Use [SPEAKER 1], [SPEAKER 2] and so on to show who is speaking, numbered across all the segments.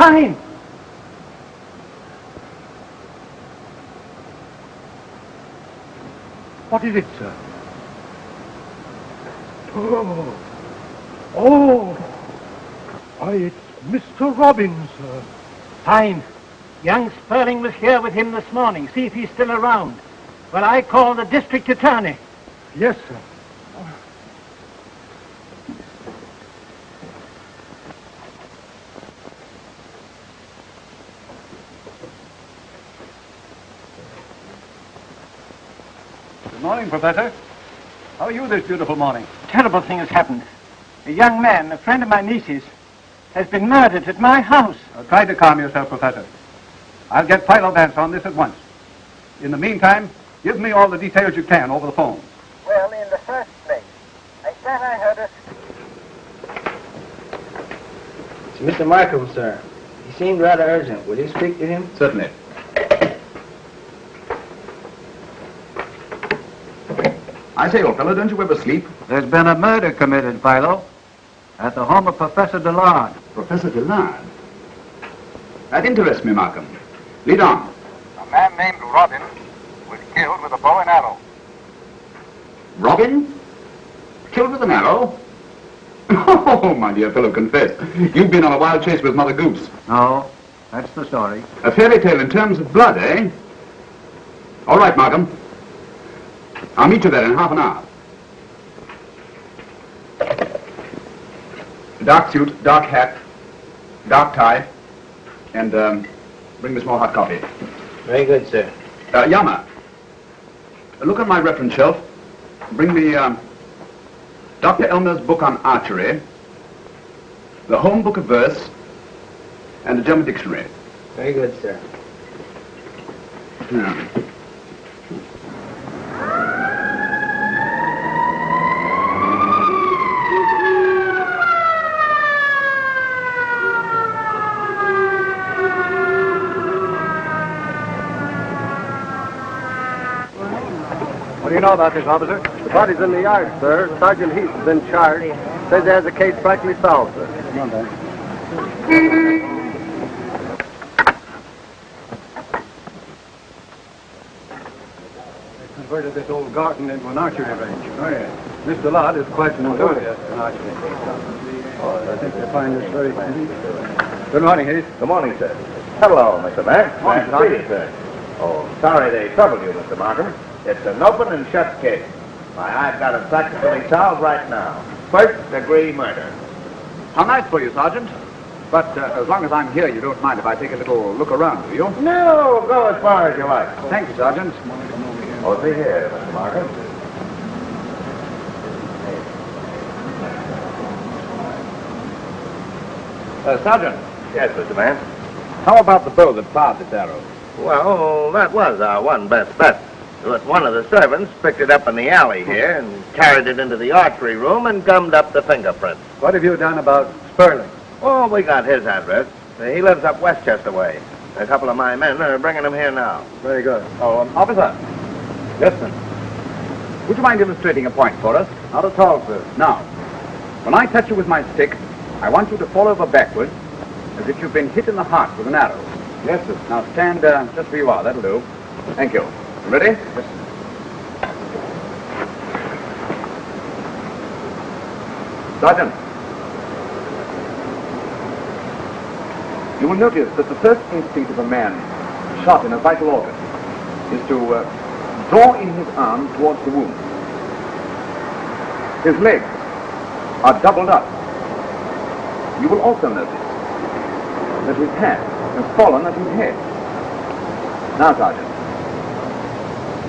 [SPEAKER 1] Time!
[SPEAKER 2] What is it, sir? Oh! Why, it's Mr. Robbins, sir.
[SPEAKER 1] Fine. Young Sperling was here with him this morning. See if he's still around. Well, I called the district attorney.
[SPEAKER 2] Yes, sir.
[SPEAKER 3] Good morning, Professor. How are you this beautiful morning?
[SPEAKER 1] Terrible thing has happened. A young man, a friend of my niece's, has been murdered at my house.
[SPEAKER 3] Try to calm yourself, Professor. I'll get Philo Vance on this at once. In the meantime, give me all the details you can over the phone.
[SPEAKER 1] Well, in the first place, I thought I heard a...
[SPEAKER 4] It's Mr. Markham, sir. He seemed rather urgent. Will you speak to him?
[SPEAKER 3] Certainly.
[SPEAKER 5] I say, old fellow, don't you ever sleep?
[SPEAKER 3] There's been a murder committed, Philo, at the home of Professor Delmar.
[SPEAKER 5] Professor Delmar? That interests me, Markham. Lead on.
[SPEAKER 6] A man named Robin was killed with a bow and arrow.
[SPEAKER 5] Robin? Killed with an arrow? Oh, my dear fellow, confess. You've been on a wild chase with Mother Goose.
[SPEAKER 3] No, that's the story.
[SPEAKER 5] A fairy tale in terms of blood, eh? All right, Markham. I'll meet you there in half an hour. Dark suit, dark hat, dark tie, and bring me some more hot coffee.
[SPEAKER 4] Very good, sir.
[SPEAKER 5] Yama, look at my reference shelf. Bring me Dr. Elmer's book on archery, the home book of verse, and the German dictionary.
[SPEAKER 4] Very good, sir.
[SPEAKER 5] Yeah.
[SPEAKER 3] What do you know about this, officer?
[SPEAKER 2] The body's in the yard, sir. Sergeant Heath is in charge. Says he has the case practically solved, sir.
[SPEAKER 3] Come on, then. They converted this old garden into an archery range. Oh, yeah. Mr. Lott is quite an enthusiast in archery. I think they find this very... Good morning, Heath.
[SPEAKER 7] Good morning, sir. Hello, Mr. Mack.
[SPEAKER 3] Morning,
[SPEAKER 7] Nice to see you, sir. Oh, sorry they troubled you, Mr. Markham. It's an open and shut case. Why, I've got it practically solved right now. First-degree murder.
[SPEAKER 5] How nice for you, Sergeant. But as long as I'm here, you don't mind if I take a little look around, do you?
[SPEAKER 7] No, go as far as you like.
[SPEAKER 5] Thank you, Sergeant.
[SPEAKER 7] Oh, see here, Mr. Markham.
[SPEAKER 5] Sergeant,
[SPEAKER 7] Yes, Mr. Vance.
[SPEAKER 5] how about the bow that fired this arrow?
[SPEAKER 7] Well, that was our one best bet. But one of the servants picked it up in the alley here and carried it into the archery room and gummed up the fingerprints.
[SPEAKER 3] What have you done about Sperling?
[SPEAKER 7] Oh, we got his address. He lives up Westchester way. A couple of my men are bringing him here now.
[SPEAKER 3] Very good.
[SPEAKER 5] Oh, officer.
[SPEAKER 3] Yes, sir.
[SPEAKER 5] Would you mind illustrating a point for us?
[SPEAKER 3] Not at all, sir.
[SPEAKER 5] Now, when I touch you with my stick, I want you to fall over backwards as if you've been hit in the heart with an arrow.
[SPEAKER 3] Yes, sir.
[SPEAKER 5] Now stand just where you are. That'll do. Thank you. You ready?
[SPEAKER 3] Yes, sir.
[SPEAKER 5] Sergeant, you will notice that the first instinct of a man shot in a vital organ is to draw in his arm towards the wound. His legs are doubled up. You will also notice that his hat has fallen at his head. Now, Sergeant,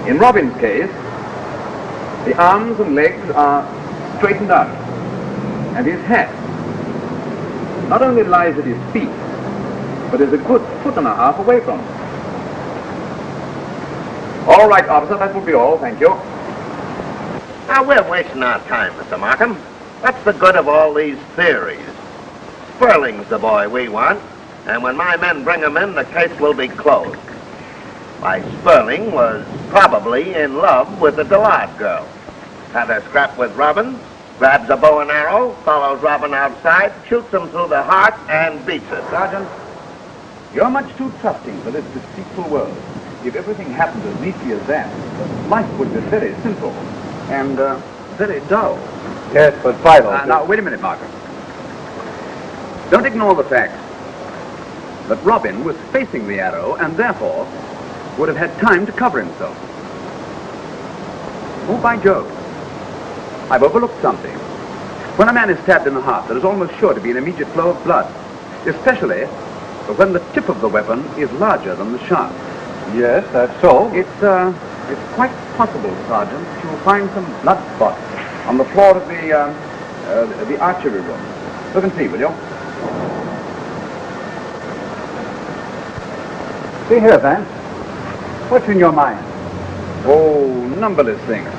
[SPEAKER 5] in Robin's case, the arms and legs are straightened out, and his hat not only lies at his feet, but is a good foot and a half away from him. All right, officer, that will be all. Thank you.
[SPEAKER 7] Now, we're wasting our time, Mr. Markham. What's the good of all these theories? Sperling's the boy we want, and when my men bring him in, the case will be closed. Why, Sperling was probably in love with the Delmar girl. Had a scrap with Robin, grabs a bow and arrow, follows Robin outside, shoots him through the heart, and beats it.
[SPEAKER 5] Sergeant, You're much too trusting for this deceitful world. If everything happened as neatly as that, life would be very simple and very dull.
[SPEAKER 3] Yes, but Philo...
[SPEAKER 5] Now, wait a minute, Markham. Don't ignore the fact that Robin was facing the arrow and therefore would have had time to cover himself. Oh, by Jove, I've overlooked something. When a man is stabbed in the heart, there is almost sure to be an immediate flow of blood, especially when the tip of the weapon is larger than the shaft.
[SPEAKER 3] Yes, that's so.
[SPEAKER 5] It's quite possible, Sergeant, that you will find some blood spots on the floor of the archery room. Look and see, will you?
[SPEAKER 3] See here, Vance. What's in your mind?
[SPEAKER 5] Oh, numberless things.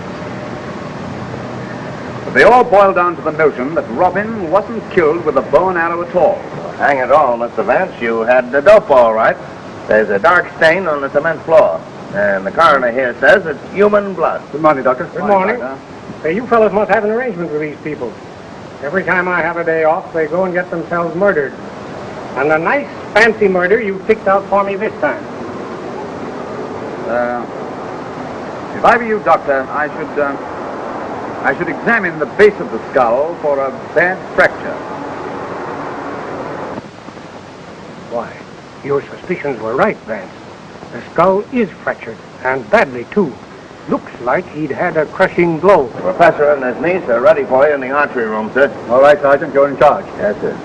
[SPEAKER 5] But they all boil down to the notion that Robin wasn't killed with a bow and arrow at all.
[SPEAKER 7] Hang it all, Mr. Vance, you had the dope all right. There's a dark stain on the cement floor. And the coroner here says it's human blood.
[SPEAKER 3] Good morning, Doctor.
[SPEAKER 1] Good morning. Hey, you fellas must have an arrangement with these people. Every time I have a day off, they go and get themselves murdered. And a nice, fancy murder you picked out for me this time.
[SPEAKER 5] If I were you, Doctor, I should examine the base of the skull for a bad fracture.
[SPEAKER 1] Why, your suspicions were right, Vance. The skull is fractured, and badly, too. Looks like he'd had a crushing blow.
[SPEAKER 7] The professor and his niece are ready for you in the archery room, sir.
[SPEAKER 3] All right, Sergeant, you're in charge.
[SPEAKER 7] Yes, sir.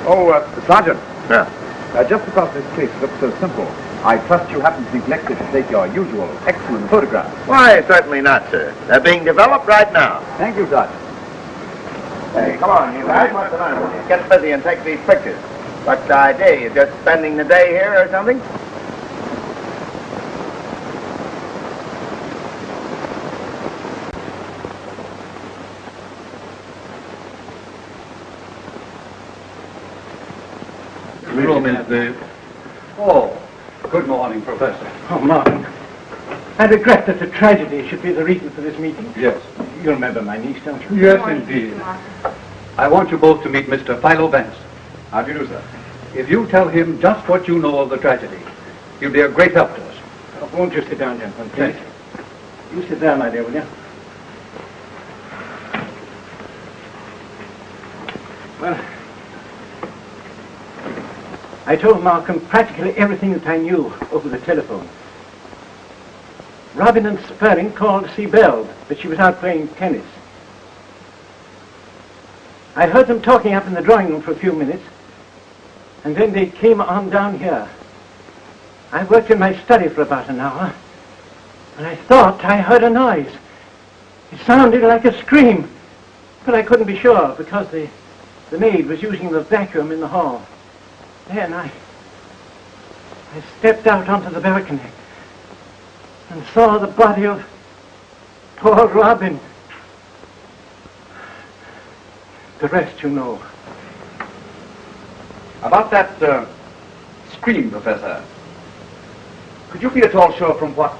[SPEAKER 5] Oh, Sergeant.
[SPEAKER 7] Yeah.
[SPEAKER 5] Just because this case looks so simple, I trust you haven't neglected to take your usual excellent photographs.
[SPEAKER 7] Why, certainly not, sir. They're being developed right now.
[SPEAKER 5] Thank you, Sergeant.
[SPEAKER 7] Hey, come on, you guys. What's the matter? Get busy and take these pictures. What's the idea? You just spending the day here or something?
[SPEAKER 3] Room is the... Oh, good morning, Professor.
[SPEAKER 1] Oh, Martin. I regret that the tragedy should be the reason for this meeting.
[SPEAKER 3] Yes.
[SPEAKER 1] You remember my niece, don't you?
[SPEAKER 3] Yes, indeed. I want you both to meet Mr. Philo Vance.
[SPEAKER 5] How do you do, sir?
[SPEAKER 3] If you tell him just what you know of the tragedy, he'll be a great help to us.
[SPEAKER 1] Oh, won't you sit down, gentlemen, please? You sit down, my dear, will you? Well, I told Malcolm practically everything that I knew over the telephone. Robin and Spurling called to see Belle, but she was out playing tennis. I heard them talking up in the drawing room for a few minutes, and then they came on down here. I worked in my study for about an hour, and I thought I heard a noise. It sounded like a scream, but I couldn't be sure because the maid was using the vacuum in the hall. Then I stepped out onto the balcony and saw the body of poor Robin. The rest you know.
[SPEAKER 5] About that scream, Professor, could you be at all sure from what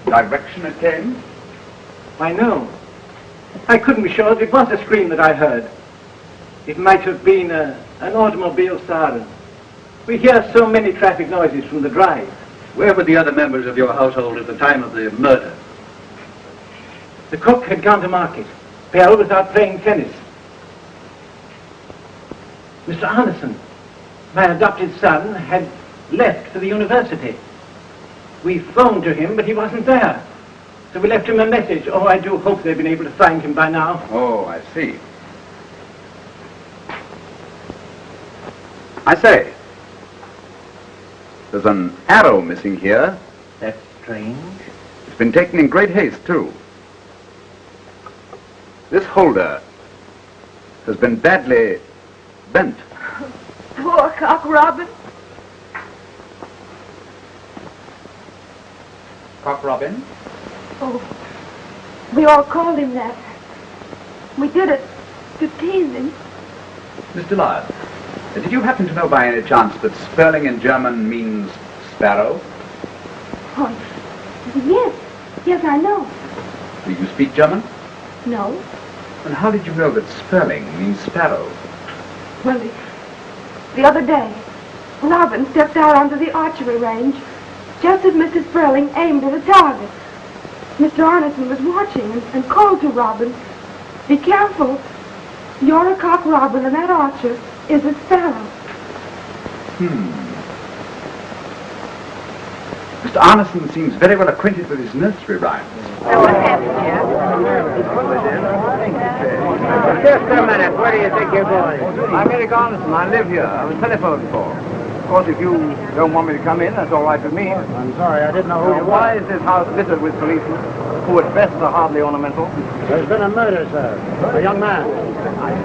[SPEAKER 5] direction it came?
[SPEAKER 1] I know. I couldn't be sure that it was a scream that I heard. It might have been an automobile siren. We hear so many traffic noises from the drive.
[SPEAKER 3] Where were the other members of your household at the time of the murder?
[SPEAKER 1] The cook had gone to market. Belle was out playing tennis. Mr. Anderson, my adopted son, had left for the university. We phoned to him, but he wasn't there. So we left him a message. Oh, I do hope they've been able to find him by now.
[SPEAKER 5] Oh, I see. I say, there's an arrow missing here.
[SPEAKER 1] That's strange.
[SPEAKER 5] It's been taken in great haste, too. This holder has been badly bent.
[SPEAKER 8] Poor Cock Robin.
[SPEAKER 5] Cock Robin?
[SPEAKER 8] Oh, we all called him that. We did it to tease him.
[SPEAKER 5] Miss Delmar, did you happen to know by any chance that Spurling in German means sparrow?
[SPEAKER 8] Oh, yes. Yes, I know.
[SPEAKER 5] Do you speak German?
[SPEAKER 8] No.
[SPEAKER 5] And how did you know that Spurling means sparrow?
[SPEAKER 8] Well, The other day, Robin stepped out onto the archery range just as Mr. Sperling aimed at a target. Mr. Arneson was watching and called to Robin, "Be careful. You're a cock robin and that archer is a sparrow."
[SPEAKER 3] Mr. Arneson seems very well acquainted with his nursery rhymes.
[SPEAKER 2] Just a minute. Where do you think you're going? I'm Eric Arneson. I live here. I was telephoned for. Of course, if you don't want me to come in, that's all right with me. I'm sorry, I didn't know who you were. Why is this house littered with policemen, who at best are hardly ornamental?
[SPEAKER 9] There's been a murder, sir. A young man.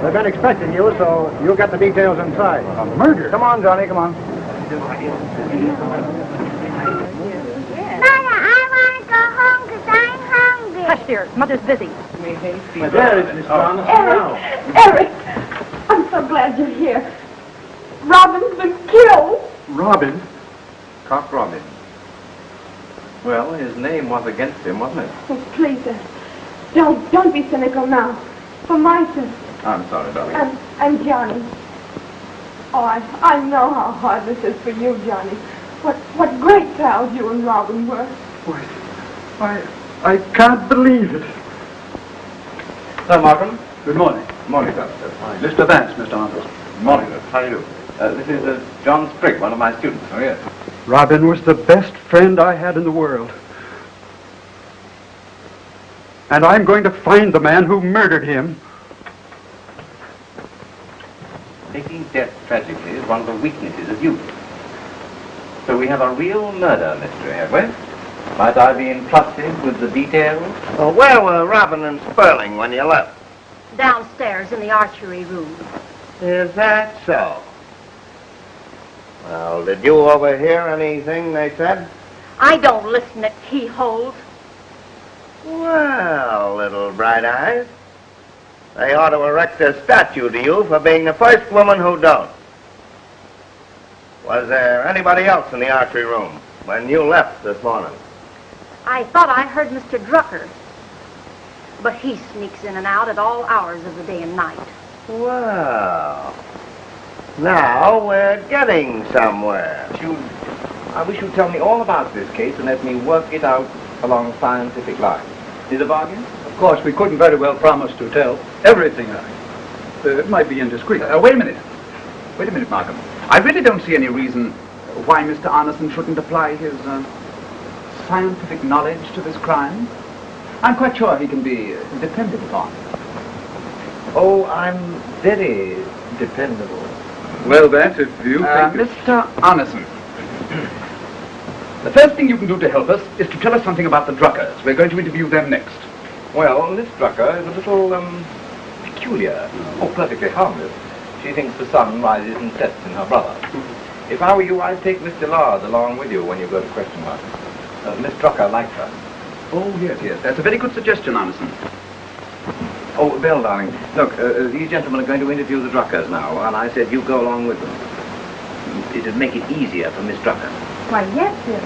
[SPEAKER 9] They've been expecting you, so you'll get the details inside.
[SPEAKER 3] A murder?
[SPEAKER 2] Come on, Johnny, come on.
[SPEAKER 10] Mother, I want to go home because I'm hungry.
[SPEAKER 8] Hush, dear. Mother's busy.
[SPEAKER 1] There is Mr. Arneson now.
[SPEAKER 8] Eric! I'm so glad you're here. Robin's been killed.
[SPEAKER 3] Robin? Cock Robin.
[SPEAKER 5] Well, his name was against him, wasn't it?
[SPEAKER 8] Oh, please, don't be cynical now. For my sake.
[SPEAKER 5] I'm sorry, darling.
[SPEAKER 8] And Johnny. Oh, I know how hard this is for you, Johnny. What great pals you and Robin were.
[SPEAKER 3] Why, I can't believe it.
[SPEAKER 5] Sir Markham.
[SPEAKER 3] Good morning.
[SPEAKER 5] Morning, sir.
[SPEAKER 3] Mr. Vance, Mr. Arneson.
[SPEAKER 5] Morning, sir. How do you do? This is John Sprigg, one of my students. Oh, yes.
[SPEAKER 3] Robin was the best friend I had in the world. And I'm going to find the man who murdered him.
[SPEAKER 5] Taking death tragically is one of the weaknesses of youth. So we have a real murder mystery, have we? Might I be entrusted with the details?
[SPEAKER 7] Well, where were Robin and Sperling when you left?
[SPEAKER 10] Downstairs in the archery room.
[SPEAKER 7] Is that so? Well, did you overhear anything they said?
[SPEAKER 10] I don't listen at keyholes.
[SPEAKER 7] Well, little bright eyes, they ought to erect a statue to you for being the first woman who don't. Was there anybody else in the archery room when you left this morning?
[SPEAKER 10] I thought I heard Mr. Drucker. But he sneaks in and out at all hours of the day and night.
[SPEAKER 7] Well, now we're getting somewhere.
[SPEAKER 5] I wish you'd tell me all about this case and let me work it out along scientific lines. Is it a bargain?
[SPEAKER 3] Of course, we couldn't very well promise to tell everything. It might be indiscreet. Wait a minute, Markham. I really don't see any reason why Mr. Arneson shouldn't apply his scientific knowledge to this crime. I'm quite sure he can be depended upon.
[SPEAKER 5] Oh, I'm very dependable.
[SPEAKER 3] Well, Vance, if you think... Mr. Arneson, the first thing you can do to help us is to tell us something about the Druckers. We're going to interview them next.
[SPEAKER 5] Well, Miss Drucker is a little, peculiar. Oh, perfectly harmless. She thinks the sun rises and sets in her brother. If I were you, I'd take Miss Dillard along with you when you go to question her. Miss Drucker likes her.
[SPEAKER 3] Oh, yes. That's a very good suggestion, Arneson.
[SPEAKER 5] Oh, Bill, darling, look, these gentlemen are going to interview the Druckers now, and I said you go along with them. It'd make it easier for Miss Drucker.
[SPEAKER 8] Why, yes, sir.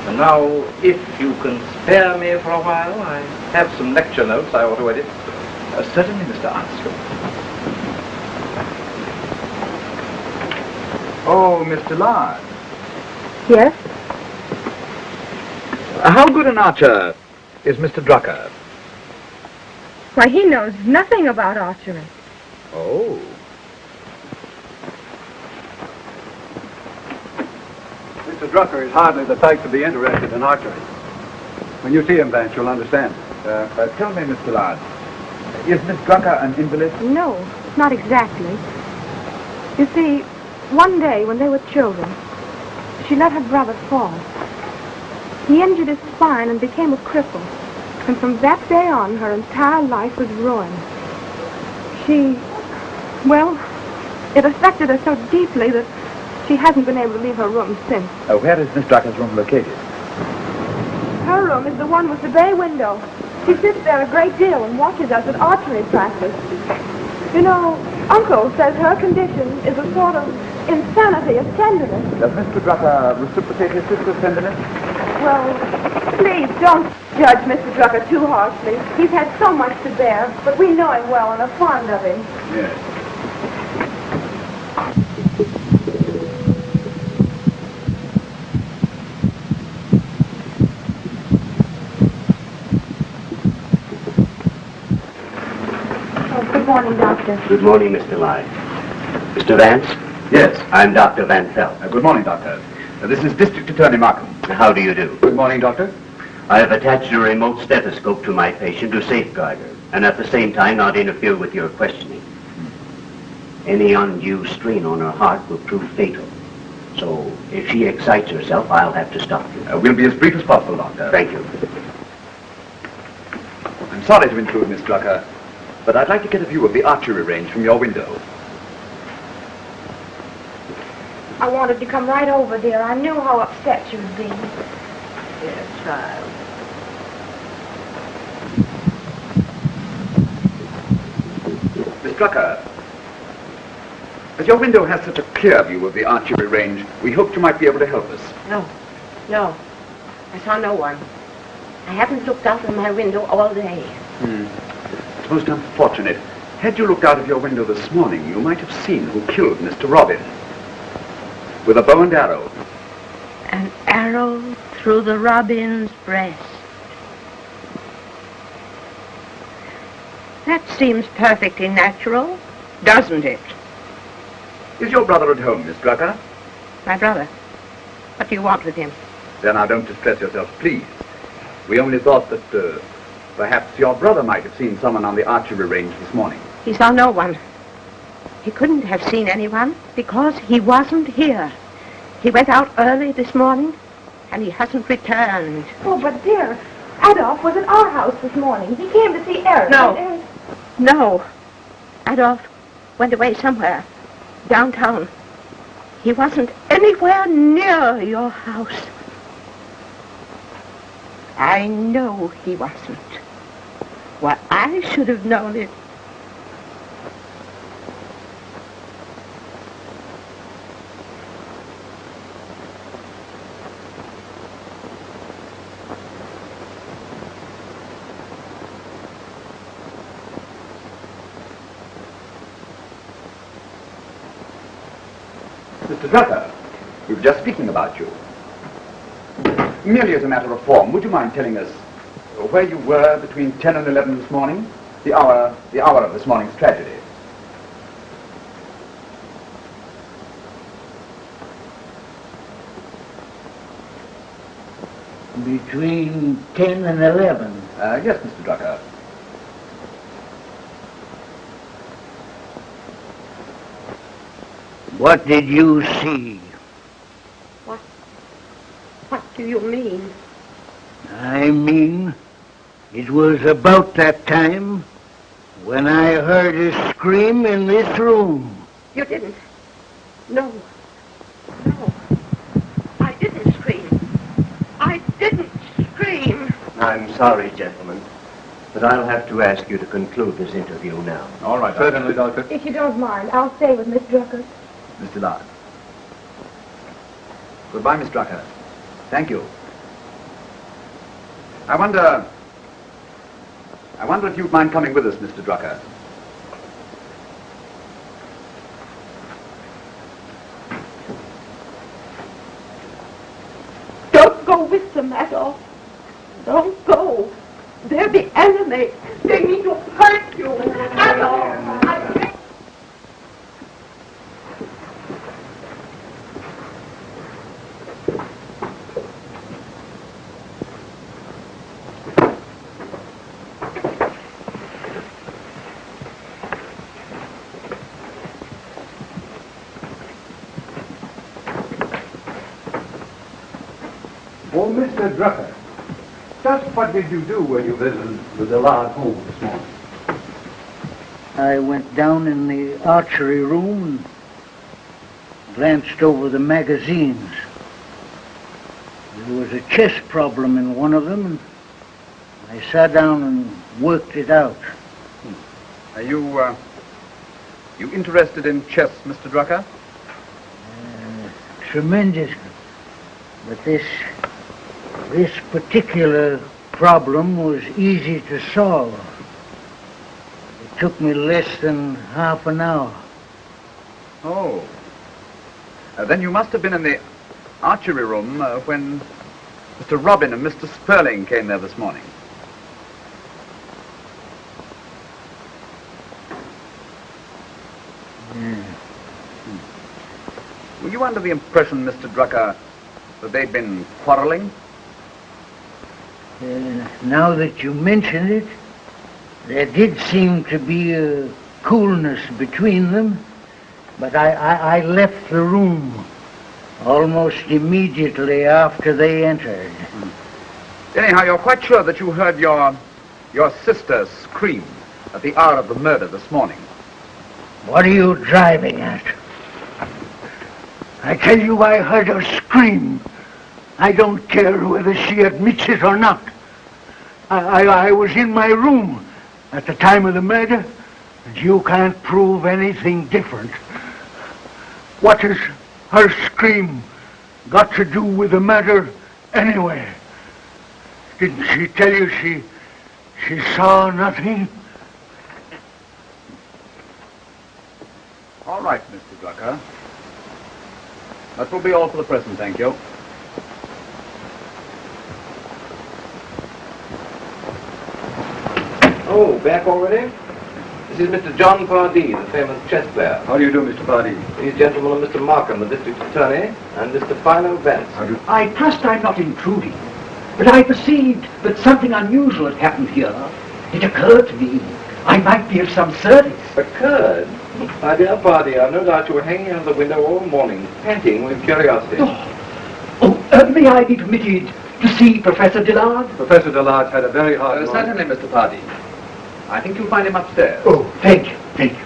[SPEAKER 5] And now, if you can spare me for a while, I have some lecture notes I ought to edit.
[SPEAKER 3] Certainly, Mr. Armstrong. Oh, Mr. Lard.
[SPEAKER 8] Yes?
[SPEAKER 3] How good an archer is Mr. Drucker?
[SPEAKER 8] Why, he knows nothing about archery.
[SPEAKER 3] Oh. Mr. Drucker is hardly the type to be interested in archery. When you see him, Vance, you'll understand.
[SPEAKER 5] Tell me, Mr. Lard, is Miss Drucker an invalid?
[SPEAKER 8] No, not exactly. You see, one day when they were children, she let her brother fall. He injured his spine and became a cripple. And from that day on, her entire life was ruined. It affected her so deeply that she hasn't been able to leave her room since.
[SPEAKER 5] Where is Miss Drucker's room located?
[SPEAKER 8] Her room is the one with the bay window. She sits there a great deal and watches us at archery practice. You know, Uncle says her condition is a sort of insanity of tenderness.
[SPEAKER 5] Does Mr. Drucker reciprocate his sister's tenderness?
[SPEAKER 8] Well, please don't judge Mr. Drucker too harshly. He's had so much to bear, but we know him well and are fond of him.
[SPEAKER 3] Yes.
[SPEAKER 8] Doctor.
[SPEAKER 11] Good morning, Mr. Lyne. Mr. Vance?
[SPEAKER 3] Yes.
[SPEAKER 11] I'm Dr. Van Pelt.
[SPEAKER 3] Good morning, Doctor. This is District Attorney Markham.
[SPEAKER 11] How do you do?
[SPEAKER 3] Good morning, Doctor.
[SPEAKER 11] I have attached a remote stethoscope to my patient to safeguard her, and at the same time not interfere with your questioning. Any undue strain on her heart will prove fatal. So, if she excites herself, I'll have to stop you.
[SPEAKER 3] We'll be as brief as possible, Doctor.
[SPEAKER 11] Thank you.
[SPEAKER 3] I'm sorry to intrude, Miss Drucker, but I'd like to get a view of the archery range from your window.
[SPEAKER 8] I wanted to come right over, dear. I knew how upset you would be.
[SPEAKER 12] Dear child.
[SPEAKER 3] Miss Drucker, as your window has such a clear view of the archery range, we hoped you might be able to help us.
[SPEAKER 12] No. I saw no one. I haven't looked out of my window all day.
[SPEAKER 3] It's most unfortunate. Had you looked out of your window this morning, you might have seen who killed Mr. Robin. With a bow and arrow.
[SPEAKER 12] An arrow through the robin's breast. That seems perfectly natural, doesn't it?
[SPEAKER 3] Is your brother at home, Miss Drucker?
[SPEAKER 12] My brother? What do you want with him?
[SPEAKER 3] Then now don't distress yourself, please. We only thought that perhaps your brother might have seen someone on the archery range this morning.
[SPEAKER 12] He saw no one. He couldn't have seen anyone because he wasn't here. He went out early this morning and he hasn't returned.
[SPEAKER 8] Oh, but dear, Adolf was at our house this morning. He came to see Eric.
[SPEAKER 12] No. Adolf went away somewhere. Downtown. He wasn't anywhere near your house. I know he wasn't. Why, I should have known it.
[SPEAKER 3] Mr. Drucker, we were just speaking about you. Merely as a matter of form, would you mind telling us where you were between 10 and 11 this morning? The hour of this morning's tragedy.
[SPEAKER 13] Between 10 and 11.
[SPEAKER 3] Yes, Mr. Drucker.
[SPEAKER 13] What did you see?
[SPEAKER 12] What do you mean?
[SPEAKER 13] I mean, it was about that time when I heard a scream in this room.
[SPEAKER 12] You didn't. No. I didn't scream.
[SPEAKER 11] I'm sorry, gentlemen, but I'll have to ask you to conclude this interview now.
[SPEAKER 3] All right, certainly, Doctor.
[SPEAKER 8] If you don't mind, I'll stay with Miss Drucker.
[SPEAKER 3] Mr. Lard. Goodbye, Miss Drucker. Thank you. I wonder if you'd mind coming with us, Mr. Drucker.
[SPEAKER 12] Don't go with them, Adolf. Don't go. They're the enemy. They mean to hurt you. Adolf!
[SPEAKER 3] Oh, Mr. Drucker, just what did you do when you visited the Delmar home this morning?
[SPEAKER 13] I went down in the archery room and glanced over the magazines. There was a chess problem in one of them, and I sat down and worked it out.
[SPEAKER 3] Are you interested in chess, Mr. Drucker?
[SPEAKER 13] Tremendously. But this particular problem was easy to solve. It took me less than half an hour.
[SPEAKER 3] Oh. Then you must have been in the archery room when Mr. Robin and Mr. Sperling came there this morning. you under the impression, Mr. Drucker, that they've been quarreling?
[SPEAKER 13] Now that you mention it, there did seem to be a coolness between them, but I left the room almost immediately after they entered.
[SPEAKER 3] Anyhow, you're quite sure that you heard your sister scream at the hour of the murder this morning?
[SPEAKER 13] What are you driving at? I tell you, I heard her scream. I don't care whether she admits it or not. I was in my room at the time of the murder, and you can't prove anything different. What has her scream got to do with the murder anyway? Didn't she tell you she saw nothing?
[SPEAKER 3] All right, Mr. Drucker. That will be all for the present, thank you.
[SPEAKER 14] Oh, back already? This is Mr. John Pardee, the famous chess player.
[SPEAKER 3] How do you do, Mr. Pardee?
[SPEAKER 14] These gentlemen are Mr. Markham, the district attorney, and Mr. Philo Vance.
[SPEAKER 15] I trust I'm not intruding, but I perceived that something unusual had happened here. It occurred to me I might be of some service.
[SPEAKER 14] Occurred? My dear Pardee, I've no doubt you were hanging out of the window all morning, panting with curiosity.
[SPEAKER 15] May I be permitted to see Professor Dillard?
[SPEAKER 3] Professor Dillard had a very hard morning. Certainly, Mr. Pardee. I think you'll find him upstairs.
[SPEAKER 15] Oh, thank you, thank you.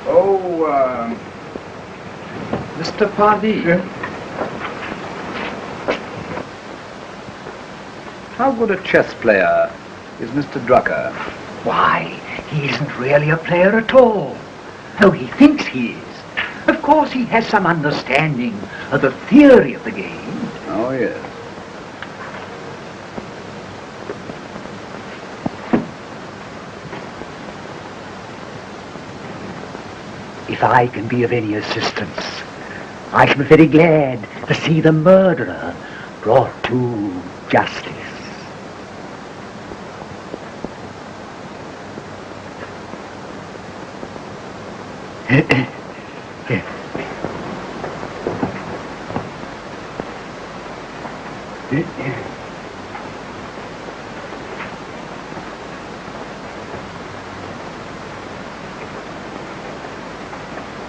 [SPEAKER 3] Oh, Mr. Pardee.
[SPEAKER 15] Yeah?
[SPEAKER 3] How good a chess player is Mr. Drucker?
[SPEAKER 15] Why, he isn't really a player at all. Though he thinks he is. Of course, he has some understanding of the theory of the game.
[SPEAKER 3] Oh, yes.
[SPEAKER 15] If I can be of any assistance, I shall be very glad to see the murderer brought to justice.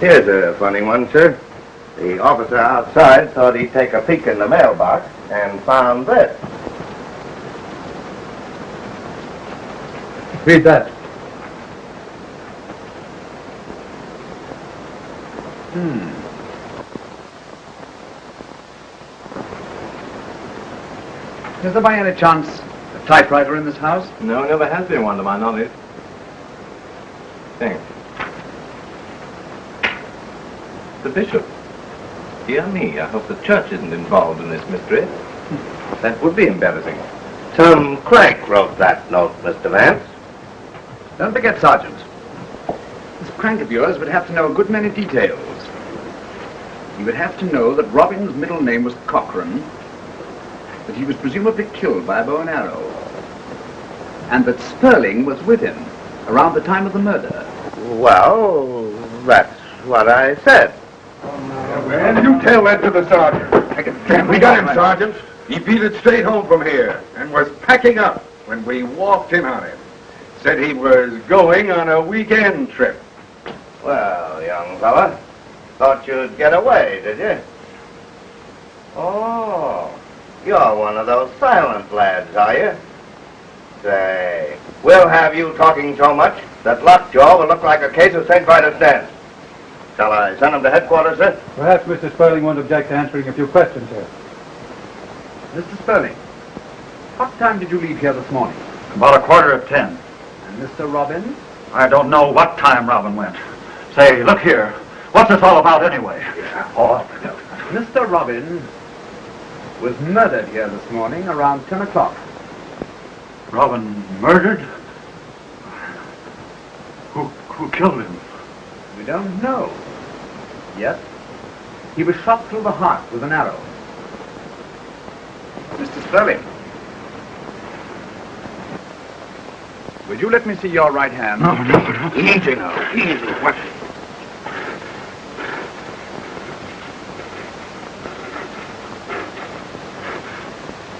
[SPEAKER 7] Here's a funny one, sir. The officer outside thought he'd take a peek in the mailbox and found this.
[SPEAKER 3] Read that. Is there by any chance a typewriter in this house?
[SPEAKER 14] No, never has been one to my knowledge. Thanks. The bishop. Dear me, I hope the church isn't involved in this mystery.
[SPEAKER 3] That would be embarrassing.
[SPEAKER 7] Tom Crank wrote that note, Mr. Vance.
[SPEAKER 3] Don't forget, Sergeant. This Crank of yours would have to know a good many details. He would have to know that Robin's middle name was Cochrane, that he was presumably killed by a bow and arrow, and that Sperling was with him around the time of the murder.
[SPEAKER 7] Well, that's what I said.
[SPEAKER 6] Well, you tell that to the sergeant. We got him, Sergeant. He beat it straight home from here and was packing up when we walked in on him. Said he was going on a weekend trip.
[SPEAKER 7] Well, young fella, thought you'd get away, did you? Oh, you're one of those silent lads, are you? Say, we'll have you talking so much that Lockjaw will look like a case of St. Vitus dance. Shall I send him to headquarters, sir?
[SPEAKER 16] Perhaps Mr. Sperling won't object to answering a few questions here.
[SPEAKER 3] Mr. Sperling, what time did you leave here this morning?
[SPEAKER 17] About 10:15.
[SPEAKER 3] And Mr. Robin?
[SPEAKER 17] I don't know what time Robin went. Say, look here. What's this all about anyway? Oh,
[SPEAKER 3] Mr. Robin was murdered here this morning around 10 o'clock.
[SPEAKER 17] Robin murdered? Who killed him?
[SPEAKER 3] We don't know. Yet, he was shot through the heart with an arrow. Mr. Sperling, would you let me see your right hand?
[SPEAKER 17] No.
[SPEAKER 3] Easy now, easy. What?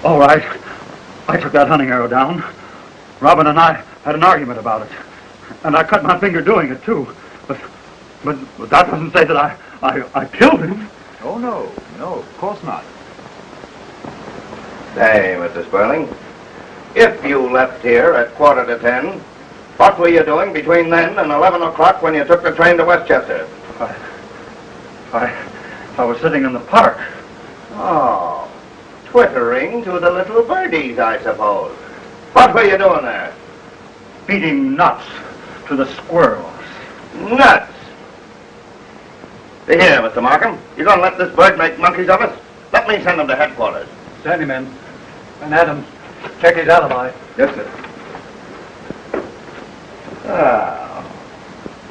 [SPEAKER 17] All right. I took that hunting arrow down. Robin and I had an argument about it. And I cut my finger doing it, too. But that doesn't say that I killed him.
[SPEAKER 3] Oh, no, of course not.
[SPEAKER 7] Say, Mr. Sperling, if you left here at 9:45, what were you doing between then and 11 o'clock when you took the train to Westchester?
[SPEAKER 17] I was sitting in the park.
[SPEAKER 7] Oh, twittering to the little birdies, I suppose. What were you doing there?
[SPEAKER 17] Feeding nuts to the squirrels.
[SPEAKER 7] Nuts! See here, Mr. Markham, you gonna let this bird make monkeys of us? Let me send him to headquarters.
[SPEAKER 16] Send him in. And Adams, check his alibi.
[SPEAKER 3] Yes, sir.
[SPEAKER 7] Oh.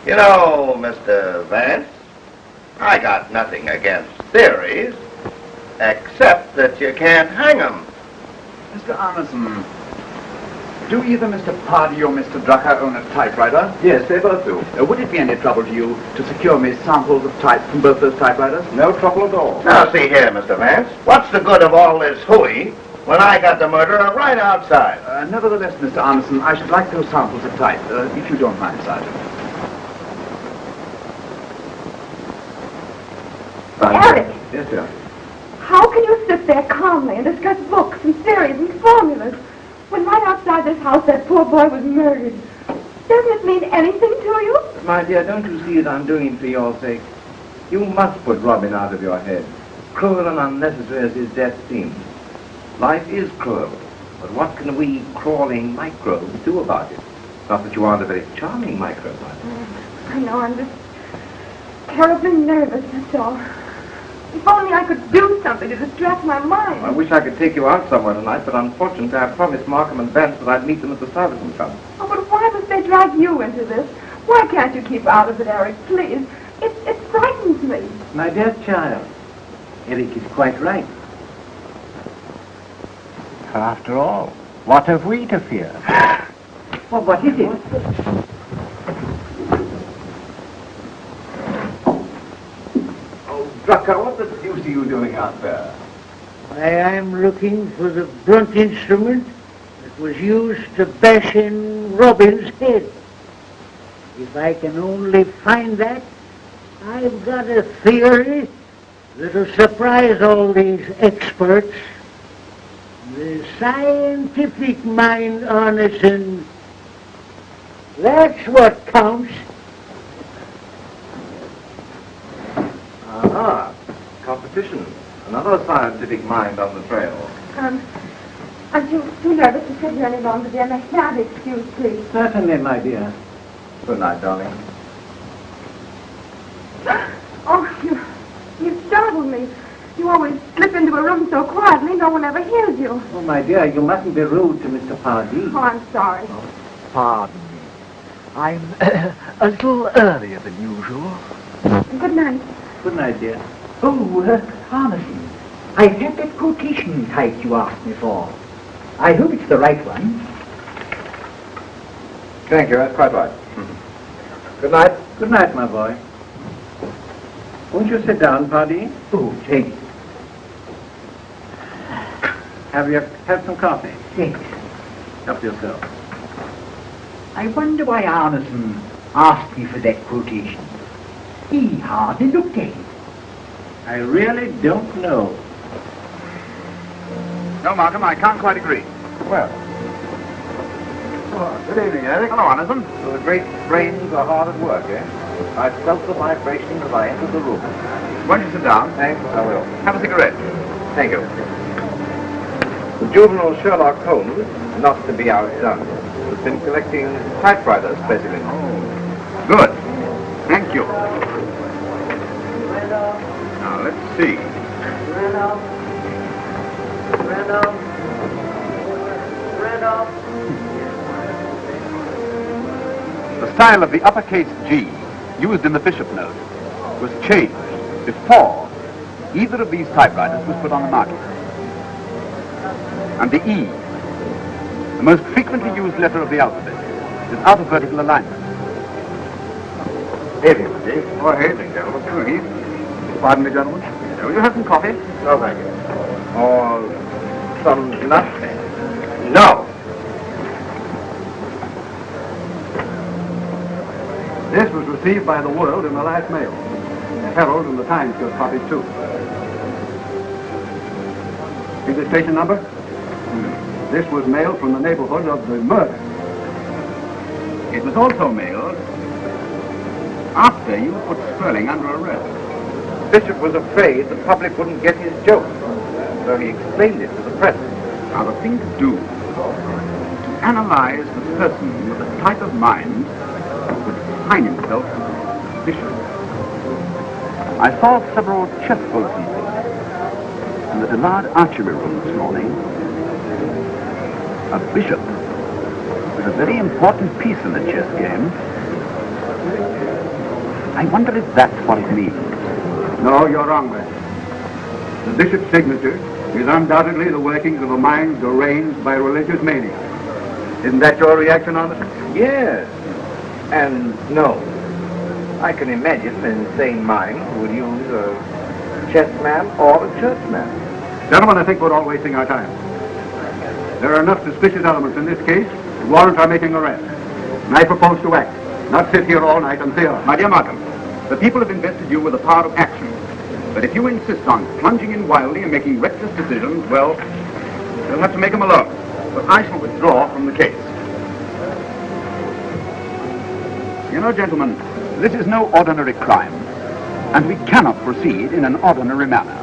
[SPEAKER 7] You know, Mr. Vance, I got nothing against theories, except that you can't hang them.
[SPEAKER 3] Mr. Arneson, do either Mr. Pardee or Mr. Drucker own a typewriter?
[SPEAKER 5] Yes, they both do.
[SPEAKER 3] Would it be any trouble to you to secure me samples of type from both those typewriters?
[SPEAKER 5] No trouble at all.
[SPEAKER 7] Now, see here, Mr. Vance, what's the good of all this hooey when I got the murderer right outside?
[SPEAKER 3] Nevertheless, Mr. Arneson, I should like those samples of type, if you don't mind, Sergeant.
[SPEAKER 8] Eric!
[SPEAKER 5] Yes, sir.
[SPEAKER 8] How can you sit there calmly and discuss books and theories and formulas when right outside this house that poor boy was murdered? Doesn't it mean anything to you?
[SPEAKER 5] My dear, don't you see that I'm doing it for your sake? You must put Robin out of your head. Cruel and unnecessary as his death seems. Life is cruel, but what can we crawling microbes do about it? Not that you aren't a very charming microbe,
[SPEAKER 8] I know, I'm just terribly nervous, that's all. If only I could do something to distract my mind.
[SPEAKER 5] I wish I could take you out somewhere tonight, but unfortunately I promised Markham and Vance that I'd meet them at the Stuyvesant Club.
[SPEAKER 8] Oh, but why must they drag you into this? Why can't you keep out of it, Eric, please? It frightens me.
[SPEAKER 1] My dear child, Eric is quite right. After all, what have we to fear?
[SPEAKER 15] Well, what is it?
[SPEAKER 5] Drucker, what the deuce are you doing out there?
[SPEAKER 13] I'm looking for the blunt instrument that was used to bash in Robin's head. If I can only find that, I've got a theory that'll surprise all these experts. The scientific mind, Arneson, that's what counts.
[SPEAKER 5] Ah, competition. Another scientific mind on the trail.
[SPEAKER 8] I'm too nervous to sit here any longer, dear. May I have excuse, please?
[SPEAKER 1] Certainly, my dear.
[SPEAKER 5] Good night, darling.
[SPEAKER 8] Oh, you startled me. You always slip into a room so quietly, no one ever hears you.
[SPEAKER 1] Oh, my dear, you mustn't be rude to Mr. Pardee.
[SPEAKER 8] Oh, I'm sorry.
[SPEAKER 15] Pardon me. I'm a little earlier than usual.
[SPEAKER 8] Good night.
[SPEAKER 1] Good night, dear.
[SPEAKER 15] Oh, Arneson, I have that quotation type you asked me for. I hope it's the right one.
[SPEAKER 5] Thank you, that's quite right. Good night.
[SPEAKER 1] Good night, my boy. Won't you sit down, Pardee?
[SPEAKER 15] Oh, thank you.
[SPEAKER 1] Have you had some coffee?
[SPEAKER 15] Thanks.
[SPEAKER 1] Help yourself.
[SPEAKER 15] I wonder why Arneson asked me for that quotation. He hardly looked at it.
[SPEAKER 1] I really don't know.
[SPEAKER 3] No, Markham, I can't quite agree.
[SPEAKER 5] Well. Oh, good evening, Eric.
[SPEAKER 3] Hello, Arneson.
[SPEAKER 5] So the great brains are hard at work, eh? I felt the vibration as I entered the room.
[SPEAKER 3] Won't you sit down?
[SPEAKER 5] Thanks, I will.
[SPEAKER 3] Have a cigarette.
[SPEAKER 5] Thank you. The juvenile Sherlock Holmes, not to be outdone, has been collecting typewriter specimens.
[SPEAKER 3] Oh, good. Thank you. Now, let's see. The style of the uppercase G used in the Bishop note was changed before either of these typewriters was put on the market. And the E, the most frequently used letter of the alphabet, is out of vertical alignment.
[SPEAKER 5] Evening, Steve.
[SPEAKER 3] Oh, evening, gentlemen. Good evening. Pardon me, gentlemen. Will you have some coffee?
[SPEAKER 5] No, thank you. Or
[SPEAKER 7] some nuts? No.
[SPEAKER 2] This was received by the World in the last mail. The Herald and the Times got copies too. See the station number? This was mailed from the neighborhood of the murder.
[SPEAKER 3] It was also mailed after you put Sperling under arrest.
[SPEAKER 7] Bishop was afraid the public wouldn't get his joke, so he explained it to the press.
[SPEAKER 3] Now, the thing to do is to analyze the person with a type of mind that would define himself as Bishop. I saw several chess bulletins in the Delmar archery room this morning. A bishop is a very important piece in the chess game. I wonder if that's what it means.
[SPEAKER 2] No, you're wrong, man. The bishop's signature is undoubtedly the workings of a mind deranged by religious mania. Isn't that your reaction on it?
[SPEAKER 7] Yes, and no. I can imagine an insane mind would use a chessman or a churchman.
[SPEAKER 2] Gentlemen, I think we're all wasting our time. There are enough suspicious elements in this case to warrant our making arrest. And I propose to act, not sit here all night and theorize.
[SPEAKER 3] My dear Markham, the people have invested you with a power of action. But if you insist on plunging in wildly and making reckless decisions, well, you'll have to make them alone. But I shall withdraw from the case. You know, gentlemen, this is no ordinary crime, and we cannot proceed in an ordinary manner.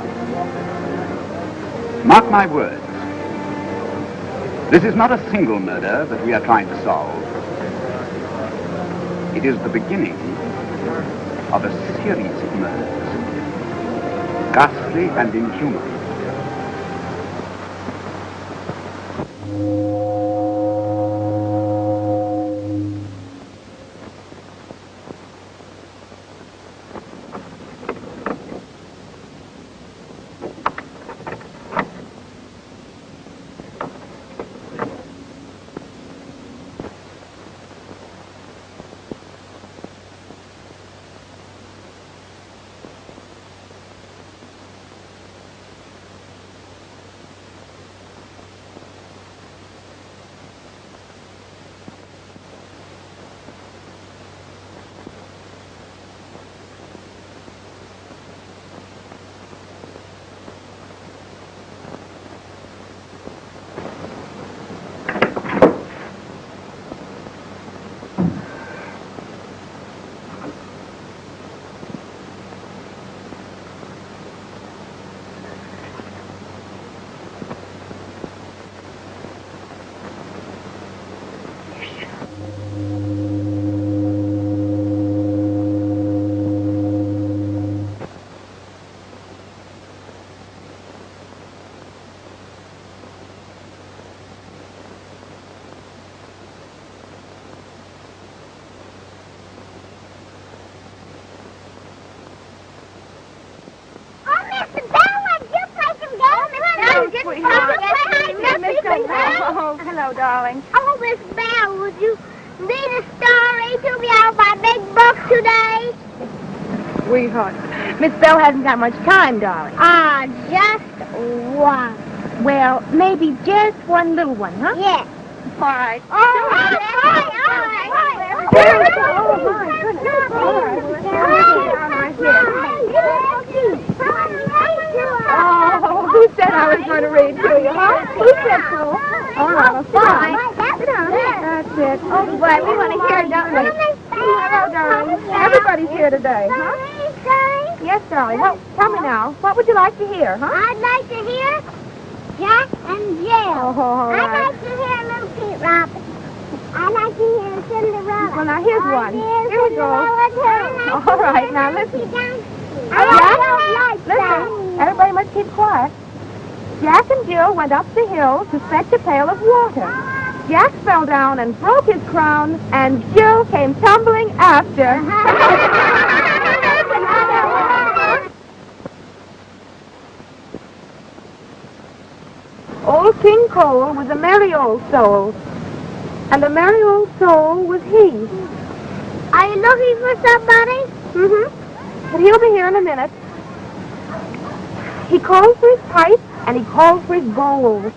[SPEAKER 3] Mark my words. This is not a single murder that we are trying to solve. It is the beginning of a series of murders, ghastly and inhuman.
[SPEAKER 8] Oh, hello, darling. Oh, Miss Bell, would you read a story to me out of my big book today?
[SPEAKER 12] Sweetheart, Miss Bell hasn't got much time, darling.
[SPEAKER 8] Just one.
[SPEAKER 12] Well, maybe just one little one, huh?
[SPEAKER 8] Yes.
[SPEAKER 12] All right.
[SPEAKER 8] All right.
[SPEAKER 12] Oh, who said I was going to read to you, huh? Who said so? All right, fine. That's it. Oh, boy, we want to hear it, don't we? Hello, darling. Everybody's here today, huh? Yes, darling. Well, tell me now, what would you like to hear, huh?
[SPEAKER 8] I'd like to hear Jack and Jill.
[SPEAKER 12] Oh, all right.
[SPEAKER 8] I'd like to hear Little Pete Robin. I'd like to hear Cinderella.
[SPEAKER 12] Well, now, here's one. Here we go. All right, now, listen. Listen, everybody must keep quiet. Jack and Jill went up the hill to fetch a pail of water. Jack fell down and broke his crown, and Jill came tumbling after. Old King Cole was a merry old soul, and a merry old soul was he.
[SPEAKER 8] Are you looking for somebody?
[SPEAKER 12] Mm-hmm. But he'll be here in a minute. He called for his pipe, and he called for his bowl.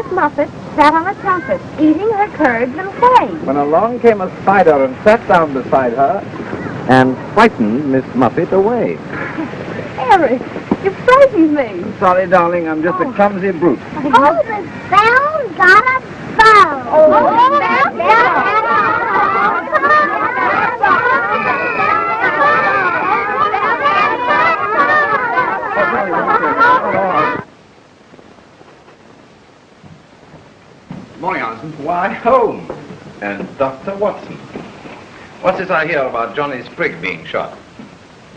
[SPEAKER 12] Miss Muffet sat on a trumpet, eating her curds and whey.
[SPEAKER 2] When along came a spider and sat down beside her and frightened Miss Muffet away.
[SPEAKER 12] Eric, you frightened me.
[SPEAKER 2] Sorry, darling, I'm just a clumsy brute.
[SPEAKER 12] Oh, the bell got a bow. Oh, the bell got
[SPEAKER 14] Morning, Anderson. Why, home. And Dr. Watson. What's this I hear about Johnny Sprigg being shot?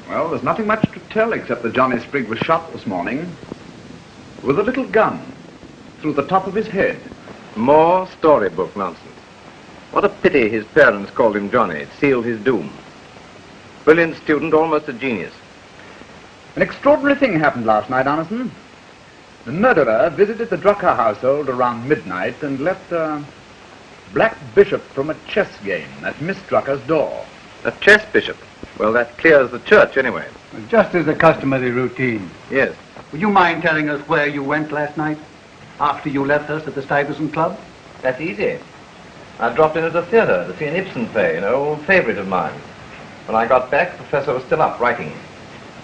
[SPEAKER 3] Well, there's nothing much to tell except that Johnny Sprigg was shot this morning with a little gun through the top of his head.
[SPEAKER 2] More storybook nonsense. What a pity his parents called him Johnny. It sealed his doom. Brilliant student, almost a genius.
[SPEAKER 3] An extraordinary thing happened last night, Anderson. The murderer visited the Drucker household around midnight and left a black bishop from a chess game at Miss Drucker's door.
[SPEAKER 2] A chess bishop? Well, that clears the church anyway.
[SPEAKER 16] Just as a customary routine.
[SPEAKER 2] Yes.
[SPEAKER 16] Would you mind telling us where you went last night, after you left us at the Stuyvesant Club?
[SPEAKER 14] That's easy. I dropped in at the theater to see an Ibsen play, an old favorite of mine. When I got back, the professor was still up writing.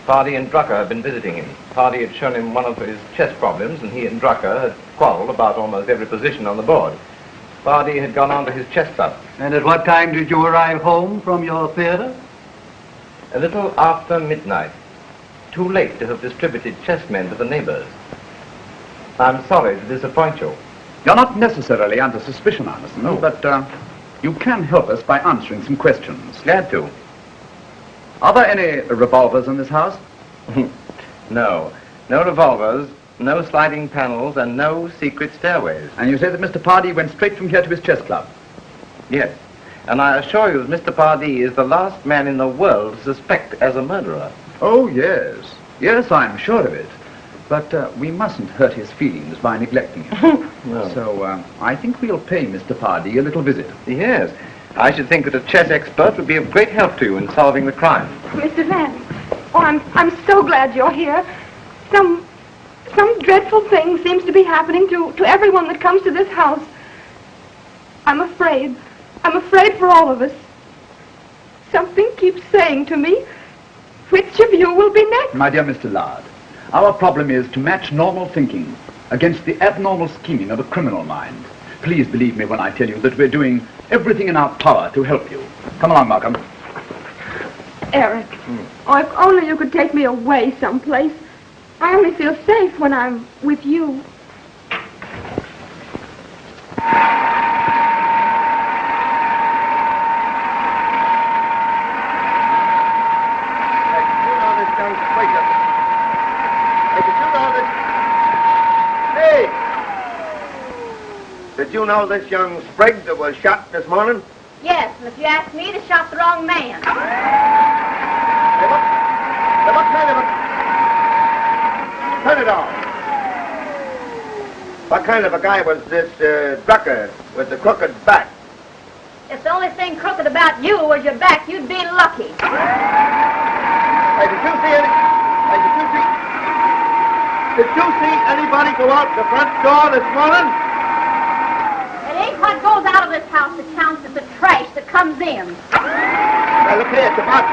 [SPEAKER 14] Pardee and Drucker had been visiting him. Pardee had shown him one of his chess problems, and he and Drucker had quarreled about almost every position on the board. Pardee had gone on to his chess club.
[SPEAKER 16] And at what time did you arrive home from your theater?
[SPEAKER 14] A little after midnight. Too late to have distributed chessmen to the neighbors. I'm sorry to disappoint you.
[SPEAKER 3] You're not necessarily under suspicion, Anderson, but you can help us by answering some questions.
[SPEAKER 14] Glad to.
[SPEAKER 3] Are there any revolvers in this house?
[SPEAKER 2] No. No revolvers, no sliding panels, and no secret stairways.
[SPEAKER 3] And you say that Mr. Pardee went straight from here to his chess club?
[SPEAKER 2] Yes. And I assure you that Mr. Pardee is the last man in the world to suspect as a murderer.
[SPEAKER 3] Oh, yes. Yes, I'm sure of it. But we mustn't hurt his feelings by neglecting him.
[SPEAKER 2] No.
[SPEAKER 3] So I think we'll pay Mr. Pardee a little visit.
[SPEAKER 2] Yes. I should think that a chess expert would be of great help to you in solving the crime.
[SPEAKER 8] Mr. Vance. Oh, I'm so glad you're here. Some dreadful thing seems to be happening to everyone that comes to this house. I'm afraid. I'm afraid for all of us. Something keeps saying to me, which of you will be next?
[SPEAKER 3] My dear Mr. Lard, our problem is to match normal thinking against the abnormal scheming of a criminal mind. Please believe me when I tell you that we're doing everything in our power to help you. Come along, Markham.
[SPEAKER 8] Eric. Oh, if only you could take me away someplace. I only feel safe when I'm with you.
[SPEAKER 7] Did you know this young Sprigg that was shot this morning?
[SPEAKER 10] Yes, and if you ask me, they shot the wrong man.
[SPEAKER 7] Hey, what kind of a... Turn it off. What kind of a guy was this Drucker with the crooked back?
[SPEAKER 10] If the only thing crooked about you was your back, you'd be lucky.
[SPEAKER 7] Hey, did you see any... Hey, did you see anybody go out the front door this morning?
[SPEAKER 10] It ain't what goes out of this house that counts, it's the trash that comes in.
[SPEAKER 7] Now, look here, it's about...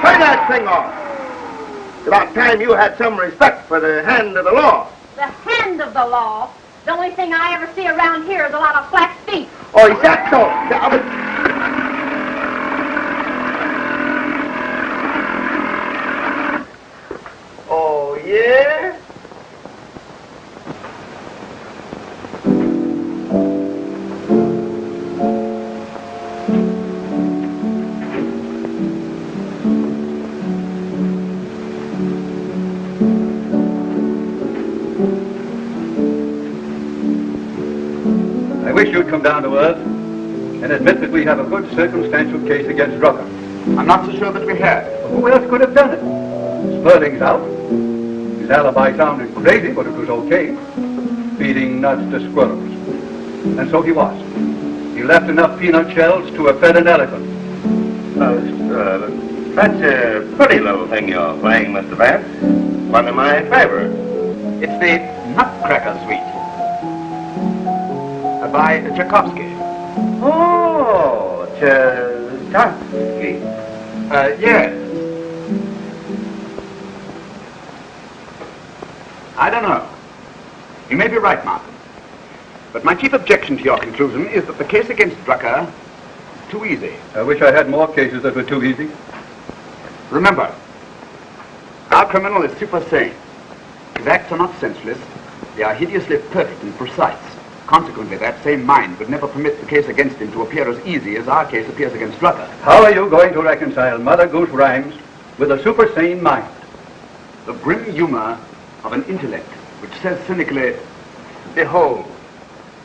[SPEAKER 7] Turn that thing off. It's about time you had some respect for the hand of the law.
[SPEAKER 10] The hand of the law. The only thing I ever see around here is a lot of flat feet.
[SPEAKER 7] Oh, is that so? Oh, yeah?
[SPEAKER 3] I wish you'd come down to earth and admit that we have a good circumstantial case against Drucker. I'm not so sure that we have. Who else could have done it? Sperling's out. His alibi sounded crazy, but it was okay. Feeding nuts to squirrels. And so he was. He left enough peanut shells to have fed an elephant.
[SPEAKER 7] That's a pretty little thing you're playing, Mr. Vance. One of my favorites. It's the Nutcracker Suite.
[SPEAKER 3] to buy Tchaikovsky.
[SPEAKER 7] Oh, Tchaikovsky.
[SPEAKER 3] Yes. I don't know. You may be right, Markham. But my chief objection to your conclusion is that the case against Drucker is too easy.
[SPEAKER 18] I wish I had more cases that were too easy.
[SPEAKER 3] Remember, our criminal is super sane. His acts are not senseless. They are hideously perfect and precise. Consequently, that same mind would never permit the case against him to appear as easy as our case appears against Drucker.
[SPEAKER 18] How are you going to reconcile Mother Goose rhymes with a super sane mind?
[SPEAKER 3] The grim humor of an intellect which says cynically, behold,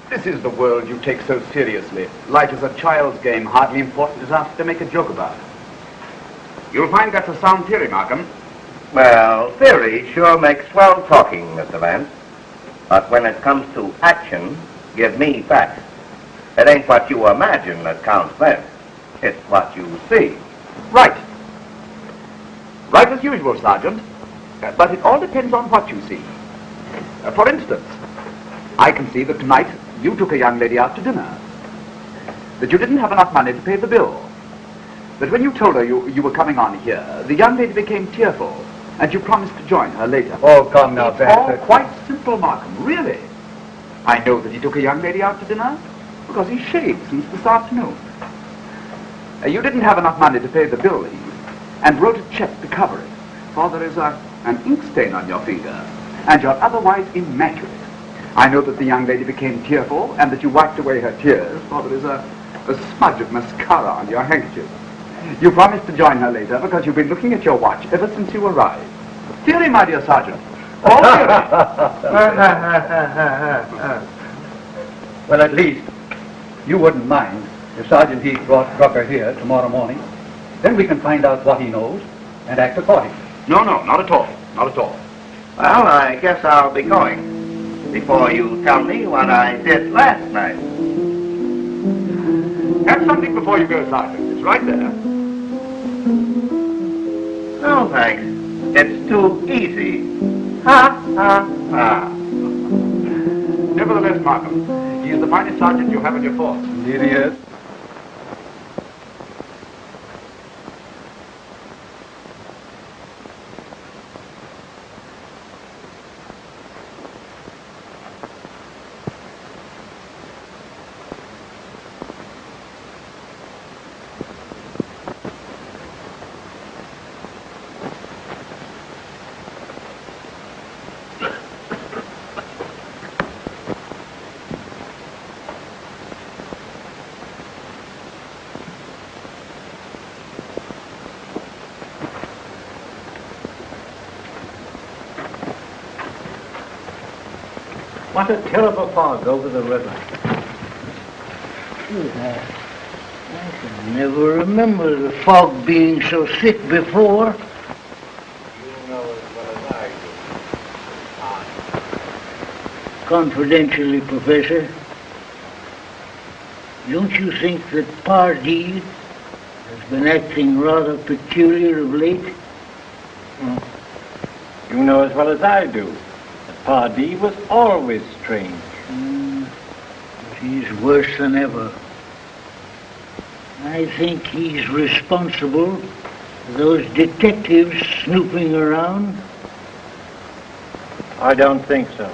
[SPEAKER 3] this is the world you take so seriously. Life is a child's game, hardly important enough to make a joke about. You'll find that's a sound theory, Markham.
[SPEAKER 7] Well, theory sure makes swell talking, Mr. Vance. But when it comes to action, give me facts. It ain't what you imagine that counts then. It's what you see.
[SPEAKER 3] Right. Right as usual, Sergeant. But it all depends on what you see. For instance, I can see that tonight you took a young lady out to dinner. That you didn't have enough money to pay the bill. That when you told her you were coming on here, the young lady became tearful, and you promised to join her later.
[SPEAKER 18] Oh, come now,
[SPEAKER 3] It's
[SPEAKER 18] Vance.
[SPEAKER 3] all quite simple, Markham, really. I know that he took a young lady out to dinner because he shaved since this afternoon. You didn't have enough money to pay the bill, and wrote a check to cover it, for there is an ink stain on your finger, and you're otherwise immaculate. I know that the young lady became tearful, and that you wiped away her tears, for there is a smudge of mascara on your handkerchief. You promised to join her later because you've been looking at your watch ever since you arrived. Theory, my dear Sergeant. All theory.
[SPEAKER 18] Well, at least you wouldn't mind if Sergeant Heath brought Drucker here tomorrow morning. Then we can find out what he knows and act accordingly.
[SPEAKER 3] No, not at all. Not at all.
[SPEAKER 7] Well, I guess I'll be going before you tell me what I did last night.
[SPEAKER 3] Have something before you go, Sergeant. It's right there.
[SPEAKER 7] No, thanks. It's too easy. Ha, ha, ha.
[SPEAKER 3] Nevertheless, Markham, he is the finest sergeant you have in your force.
[SPEAKER 18] Indeed he is.
[SPEAKER 1] What a terrible fog over the river.
[SPEAKER 13] I can never remember the fog being so thick before.
[SPEAKER 4] You know as well as I do.
[SPEAKER 13] Confidentially, Professor, don't you think that Pardee has been acting rather peculiar of late?
[SPEAKER 1] You know as well as I do that Pardee was always strange.
[SPEAKER 13] But he's worse than ever. I think he's responsible for those detectives snooping around.
[SPEAKER 1] I don't think so.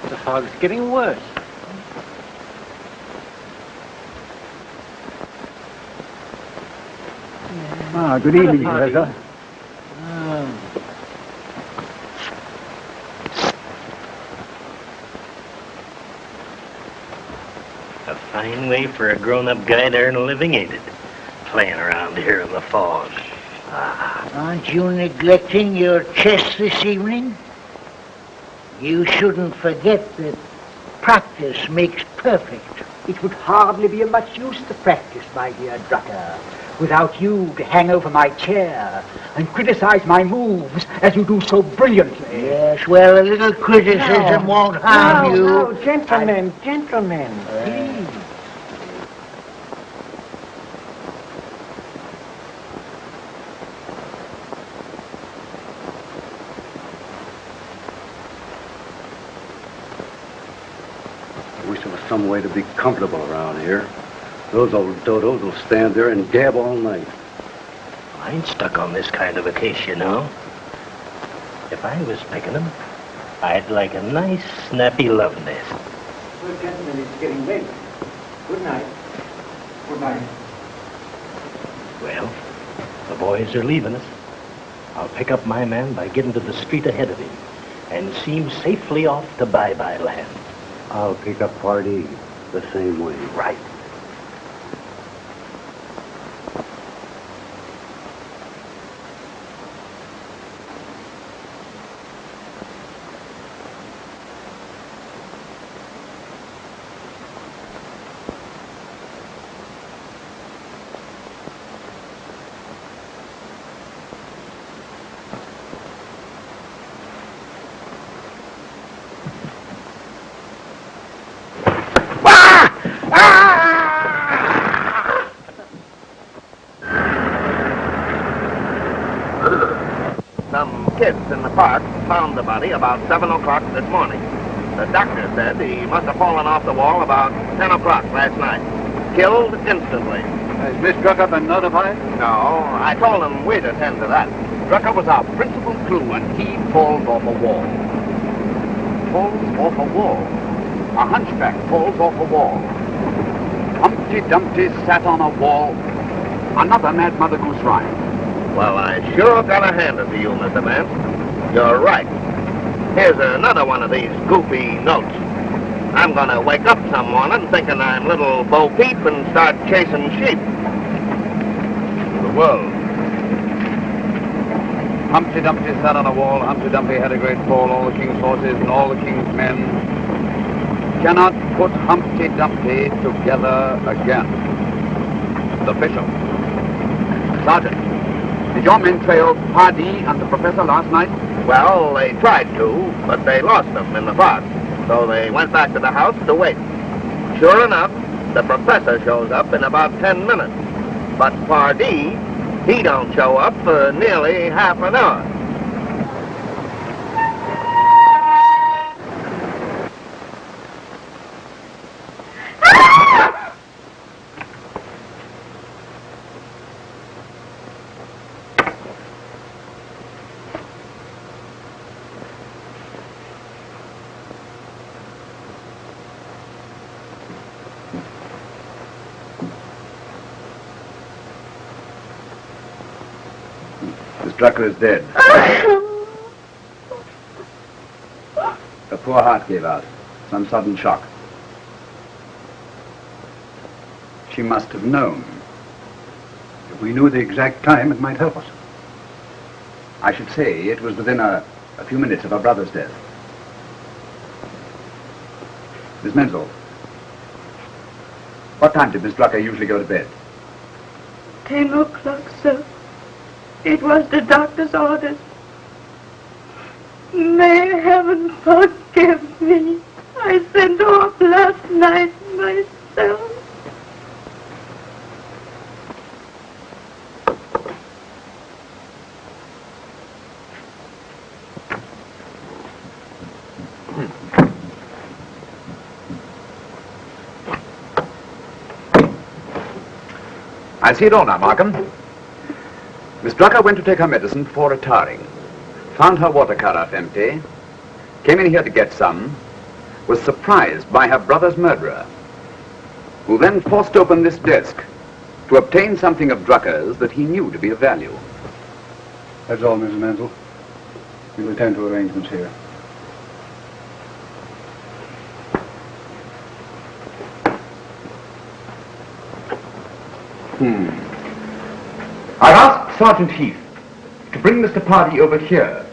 [SPEAKER 1] The fog's getting worse.
[SPEAKER 9] Good evening, Professor.
[SPEAKER 19] A fine way for a grown-up guy to earn a living, ain't it? Playing around here in the fog.
[SPEAKER 13] Aren't you neglecting your chess this evening? You shouldn't forget that practice makes perfect.
[SPEAKER 15] It would hardly be of much use to practice, my dear Drucker, without you to hang over my chair and criticize my moves as you do so brilliantly.
[SPEAKER 13] Yes, well, a little criticism won't harm you.
[SPEAKER 1] No, gentlemen, gentlemen, please.
[SPEAKER 20] I wish there was some way to be comfortable around here. Those old dodos will stand there and gab all night.
[SPEAKER 19] I ain't stuck on this kind of a case, you know. If I was picking them, I'd like a nice, snappy love nest.
[SPEAKER 1] Well, gentlemen, it's getting late. Good night. Good night.
[SPEAKER 19] Well, the boys are leaving us. I'll pick up my man by getting to the street ahead of him and see him safely off to bye-bye land.
[SPEAKER 20] I'll pick up Pardee the same way.
[SPEAKER 19] Right.
[SPEAKER 7] Some kids in the park found the body about 7 o'clock this morning. The doctor said he must have fallen off the wall about 10 o'clock last night. Killed instantly.
[SPEAKER 18] Has Miss Drucker been notified?
[SPEAKER 7] No, I told him we'd attend to that.
[SPEAKER 3] Drucker was our principal clue, and he falls off a wall. Falls off a wall. A hunchback falls off a wall. Humpty Dumpty sat on a wall. Another Mad Mother Goose rhyme.
[SPEAKER 7] Well, I sure gotta hand it to you, Mr. Vance. You're right. Here's another one of these goofy notes. I'm gonna wake up some morning thinking I'm little Bo Peep and start chasing sheep.
[SPEAKER 3] The world. Humpty Dumpty sat on a wall. Humpty Dumpty had a great fall. All the king's horses and all the king's men cannot put Humpty Dumpty together again. The bishop. Sergeant, did your men trail Pardee and the professor last night?
[SPEAKER 7] Well, they tried to, but they lost them in the fog. So they went back to the house to wait. Sure enough, the professor shows up in about 10 minutes. But Pardee, he don't show up for nearly half an hour.
[SPEAKER 3] Miss Drucker is dead. Her poor heart gave out. Some sudden shock.
[SPEAKER 18] She must have known. If we knew the exact time, it might help us.
[SPEAKER 3] I should say it was within a few minutes of her brother's death. Miss Menzel, what time did Miss Drucker usually go to bed?
[SPEAKER 8] 10 o'clock, sir. It was the doctor's orders. May heaven forgive me. I sent off last night myself.
[SPEAKER 3] I see it all now, Markham. Miss Drucker went to take her medicine before retiring, found her water carafe empty, came in here to get some, was surprised by her brother's murderer, who then forced open this desk to obtain something of Drucker's that he knew to be of value.
[SPEAKER 18] That's all, Mrs. Menzel. We'll attend to arrangements here.
[SPEAKER 3] I've asked Sergeant Heath to bring Mr. Pardee over here.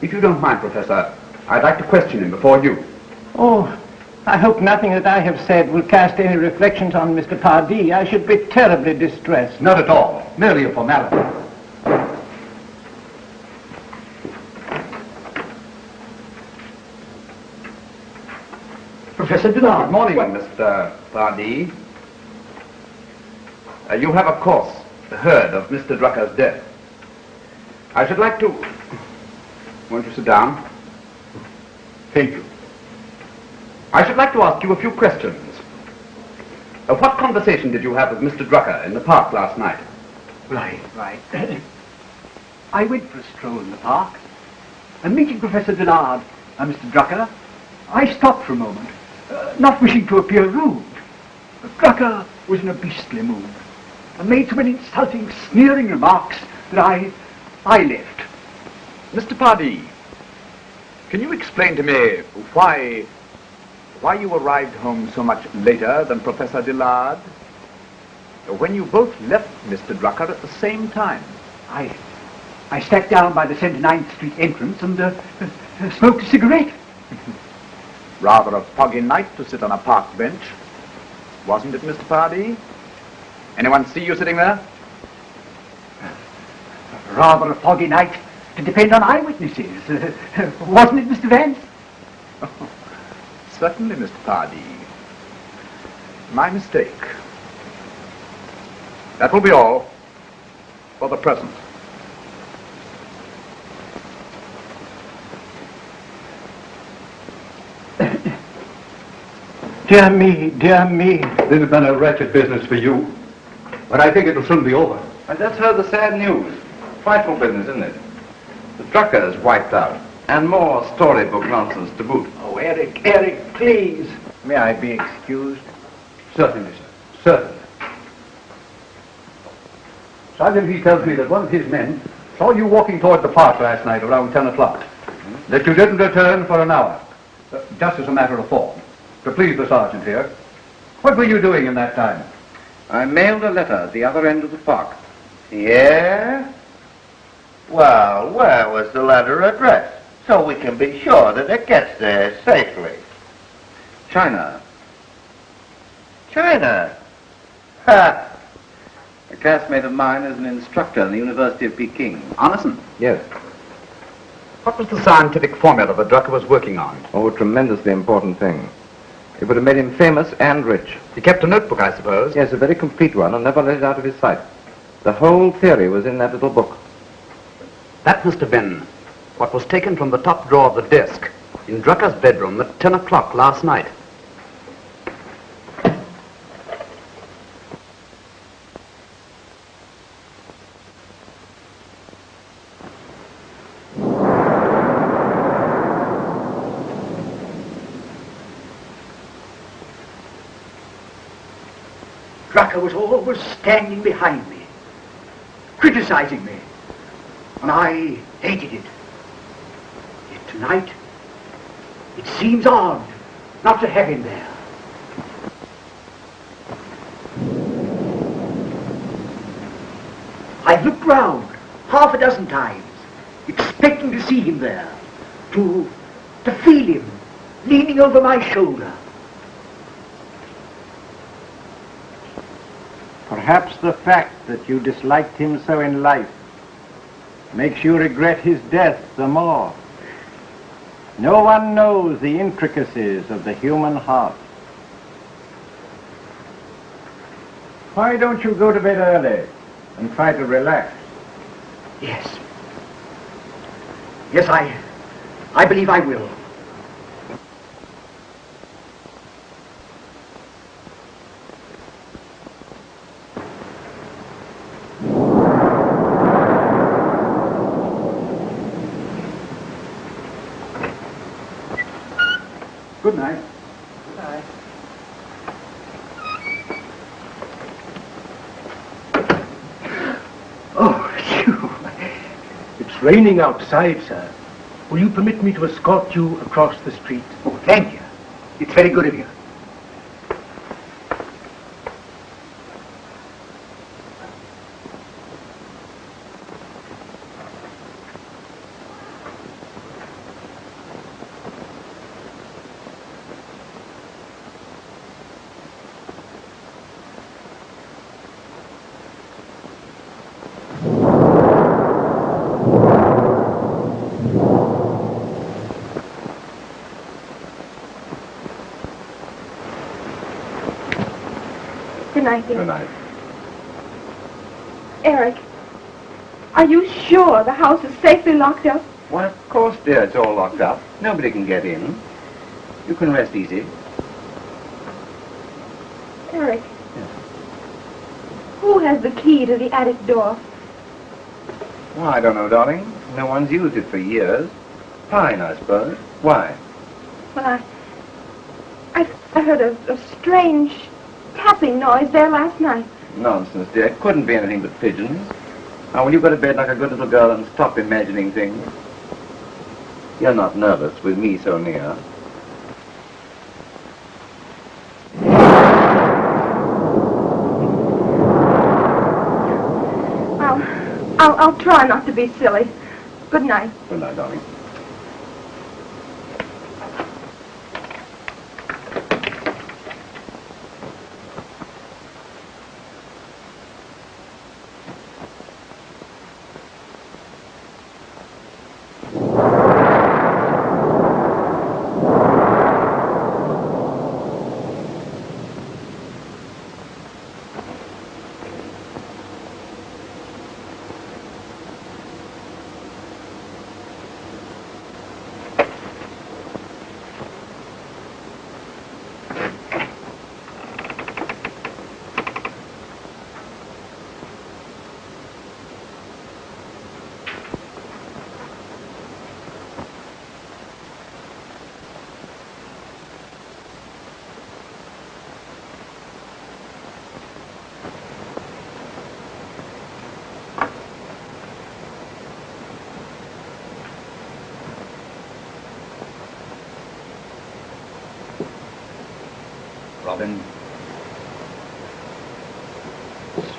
[SPEAKER 3] If you don't mind, Professor, I'd like to question him before you.
[SPEAKER 1] Oh, I hope nothing that I have said will cast any reflections on Mr. Pardee. I should be terribly distressed.
[SPEAKER 18] Not at all. Merely a formality.
[SPEAKER 3] Professor Delmar. Good morning, Mr. Pardee. You have, of course, heard of Mr. Drucker's death. I should like to... Won't you sit down?
[SPEAKER 18] Thank you.
[SPEAKER 3] I should like to ask you a few questions. What conversation did you have with Mr. Drucker in the park last night?
[SPEAKER 15] Right. I went for a stroll in the park, and meeting Professor Dillard and Mr. Drucker, I stopped for a moment, not wishing to appear rude. But Drucker was in a beastly mood, and made so many insulting, sneering remarks that I left.
[SPEAKER 3] Mr. Pardee, can you explain to me why you arrived home so much later than Professor Dillard? When you both left Mr. Drucker at the same time?
[SPEAKER 15] I sat down by the 79th Street entrance and smoked a cigarette.
[SPEAKER 3] Rather a foggy night to sit on a park bench, wasn't it, Mr. Pardee? Anyone see you sitting there?
[SPEAKER 15] Rather a foggy night to depend on eyewitnesses. Wasn't it, Mr. Vance?
[SPEAKER 3] Certainly, Mr. Pardee. My mistake. That will be all for the present.
[SPEAKER 1] Dear me, dear me.
[SPEAKER 18] This has been a wretched business for you, but I think it'll soon be over.
[SPEAKER 3] I just heard the sad news. Frightful business, isn't it? The Drucker is wiped out, and more storybook nonsense to boot.
[SPEAKER 1] Oh, Eric, please. May I be excused?
[SPEAKER 18] Certainly, sir. Certainly. Sergeant, he tells me that one of his men saw you walking toward the park last night around 10 o'clock. That you didn't return for an hour. Just as a matter of form. To please the sergeant here. What were you doing in that time?
[SPEAKER 2] I mailed a letter at the other end of the park. Yeah? Well, where was the letter addressed? So we can be sure that it gets there safely.
[SPEAKER 5] China.
[SPEAKER 2] China? Ha!
[SPEAKER 5] A classmate of mine is an instructor in the University of Peking.
[SPEAKER 3] Anderson?
[SPEAKER 5] Yes.
[SPEAKER 3] What was the scientific formula that Drucker was working on?
[SPEAKER 5] Oh, a tremendously important thing. It would have made him famous and rich.
[SPEAKER 3] He kept a notebook, I suppose?
[SPEAKER 5] Yes, a very complete one, and never let it out of his sight. The whole theory was in that little book.
[SPEAKER 3] That must have been what was taken from the top drawer of the desk in Drucker's bedroom at 10 o'clock last night.
[SPEAKER 15] Drucker was always standing behind me, criticizing me, and I hated it. Yet tonight, it seems odd not to have him there. I've looked round half a dozen times, expecting to see him there, to feel him leaning over my shoulder.
[SPEAKER 1] Perhaps the fact that you disliked him so in life makes you regret his death the more. No one knows the intricacies of the human heart. Why don't you go to bed early and try to relax?
[SPEAKER 15] Yes. Yes, I believe I will.
[SPEAKER 18] Good night.
[SPEAKER 1] Good night.
[SPEAKER 9] It's raining outside, sir. Will you permit me to escort you across the street?
[SPEAKER 15] Oh, thank you. It's very good of you.
[SPEAKER 8] night, dear.
[SPEAKER 3] Good night.
[SPEAKER 8] Eric, are you sure the house is safely locked up?
[SPEAKER 2] Why, of course, dear, it's all locked up. Nobody can get in. You can rest easy.
[SPEAKER 8] Eric. Who has the key to the attic door?
[SPEAKER 2] Well, I don't know, darling. No one's used it for years. Fine, I suppose. Why?
[SPEAKER 8] Well, I heard a strange tapping noise there last night.
[SPEAKER 2] Nonsense, dear. It couldn't be anything but pigeons. Now, will you go to bed like a good little girl and stop imagining things? You're not nervous with me so near.
[SPEAKER 8] I'll try not to be silly. Good night.
[SPEAKER 2] Good night, darling.
[SPEAKER 3] Robin.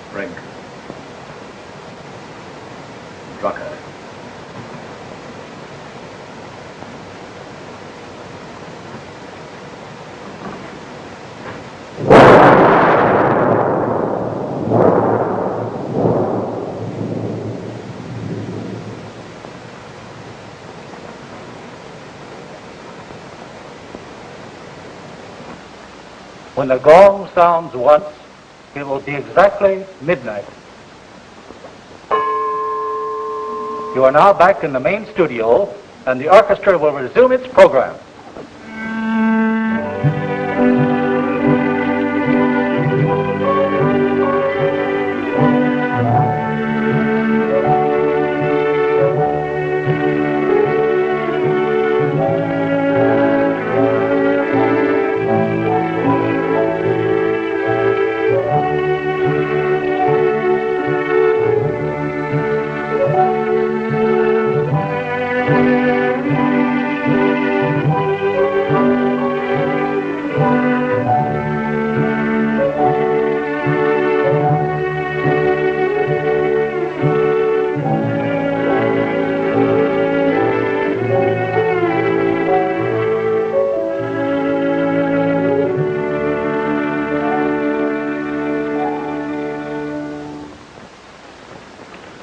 [SPEAKER 3] Sprague. Drucker.
[SPEAKER 16] When the gong sounds once, it will be exactly midnight. You are now back in the main studio, and the orchestra will resume its program.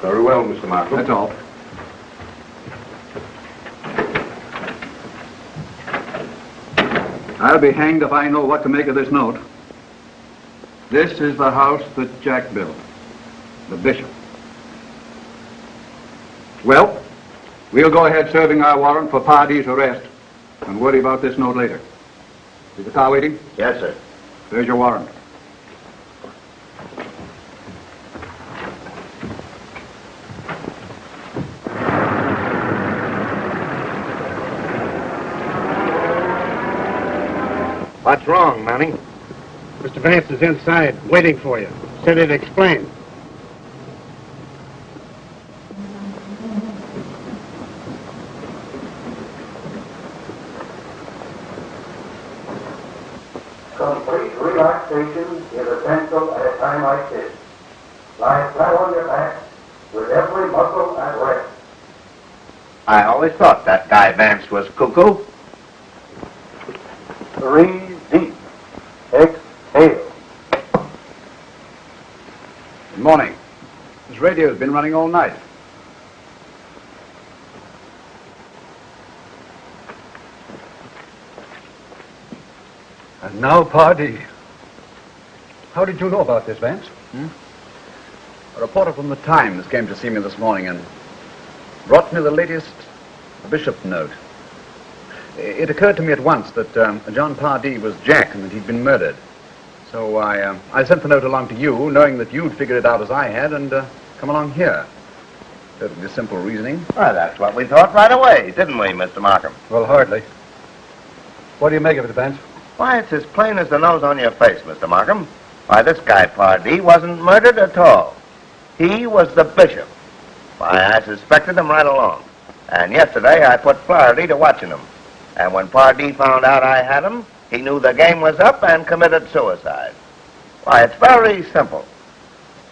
[SPEAKER 6] Very well, Mr. Markham.
[SPEAKER 18] That's all. I'll be hanged if I know what to make of this note. This is the house that Jack built. The bishop. Well, we'll go ahead serving our warrant for Pardee's arrest and worry about this note later. Is the car waiting?
[SPEAKER 7] Yes, sir.
[SPEAKER 18] There's your warrant.
[SPEAKER 9] What's wrong, Manny? Mr. Vance is inside, waiting for you. Said he'd explain.
[SPEAKER 21] Complete relaxation is essential at a time like this. Lie flat on your back with every muscle at rest.
[SPEAKER 2] I always thought that guy Vance was cuckoo.
[SPEAKER 21] Breathe deep. Exhale.
[SPEAKER 18] Good morning. This radio's been running all night.
[SPEAKER 17] And now, Pardee,
[SPEAKER 18] How did you know about this, Vance?
[SPEAKER 3] A reporter from the Times came to see me this morning and brought me the latest bishop note. It occurred to me at once that John Pardee was Jack and that he'd been murdered. So I sent the note along to you, knowing that you'd figured it out as I had and come along here. Perfectly simple reasoning.
[SPEAKER 7] Well, that's what we thought right away, didn't we, Mr. Markham?
[SPEAKER 18] Well, hardly. What do you make of it, Vance?
[SPEAKER 7] Why, it's as plain as the nose on your face, Mr. Markham. Why, this guy Pardee wasn't murdered at all. He was the bishop. Why, I suspected him right along. And yesterday I put Flaherty to watching him. And when Pardee found out I had him, he knew the game was up and committed suicide. Why, it's very simple.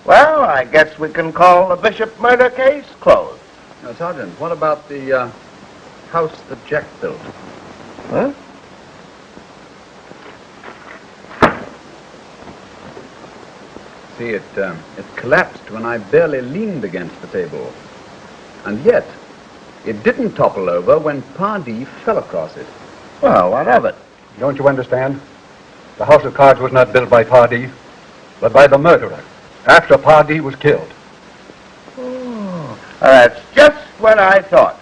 [SPEAKER 7] Well, I guess we can call the bishop murder case closed.
[SPEAKER 3] Now, Sergeant, what about the house that Jack built?
[SPEAKER 7] Huh?
[SPEAKER 3] See, it collapsed when I barely leaned against the table. And yet, it didn't topple over when Pardee fell across it.
[SPEAKER 7] Well, what of it?
[SPEAKER 18] Don't you understand? The house of cards was not built by Pardee, but by the murderer, after Pardee was killed.
[SPEAKER 7] Oh, that's just what I thought.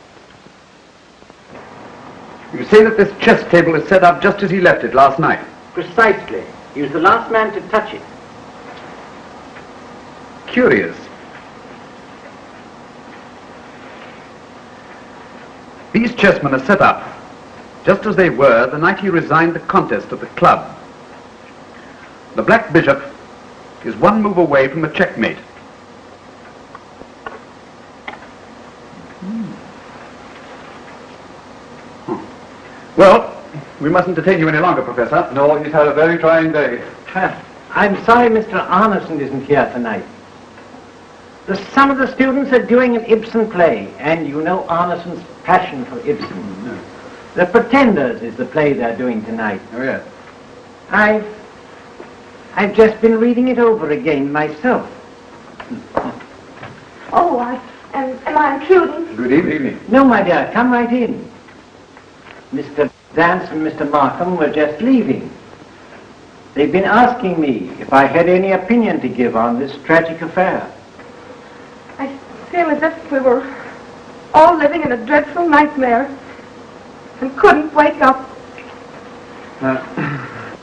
[SPEAKER 3] You say that this chess table is set up just as he left it last night?
[SPEAKER 1] Precisely. He was the last man to touch it.
[SPEAKER 3] Curious. These chessmen are set up just as they were the night he resigned the contest at the club. The black bishop is one move away from a checkmate. Well, we mustn't detain you any longer, Professor.
[SPEAKER 18] No, he's had a very trying day.
[SPEAKER 1] I'm sorry Mr. Arneson isn't here tonight. Some of the students are doing an Ibsen play, and you know Arneson's passion for Ibsen.
[SPEAKER 3] No.
[SPEAKER 1] The Pretenders is the play they're doing tonight.
[SPEAKER 3] Oh, yes.
[SPEAKER 1] I've just been reading it over again myself.
[SPEAKER 8] Oh, am I intruding?
[SPEAKER 3] Good evening.
[SPEAKER 1] No, my dear, come right in. Mr. Vance and Mr. Markham were just leaving. They've been asking me if I had any opinion to give on this tragic affair.
[SPEAKER 8] I feel as if we were all living in a dreadful nightmare and couldn't wake up.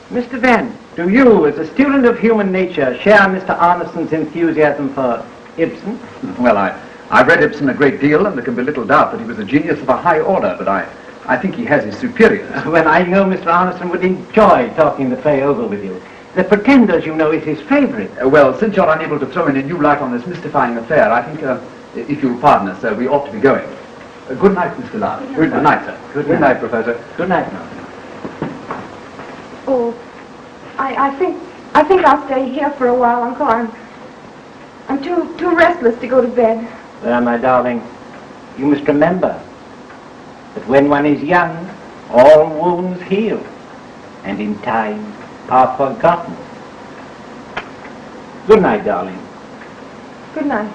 [SPEAKER 1] Mr. Vance, do you, as a student of human nature, share Mr. Arneson's enthusiasm for Ibsen?
[SPEAKER 3] Well, I've read Ibsen a great deal, and there can be little doubt that he was a genius of a high order, but I think he has his superiors.
[SPEAKER 1] Well, I know Mr. Arneson would enjoy talking the play over with you. The Pretenders, you know, is his favorite.
[SPEAKER 3] Well, since you're unable to throw in a new light on this mystifying affair, I think, if you'll pardon us, we ought to be going. Good night, Mr. Large. Good night, sir. Good night, Professor.
[SPEAKER 1] Good night, now.
[SPEAKER 8] Oh, I think I'll stay here for a while, Uncle. I'm too restless to go to bed.
[SPEAKER 1] Well, my darling, you must remember that when one is young, all wounds heal, and in time are forgotten. Good night, darling.
[SPEAKER 8] Good night.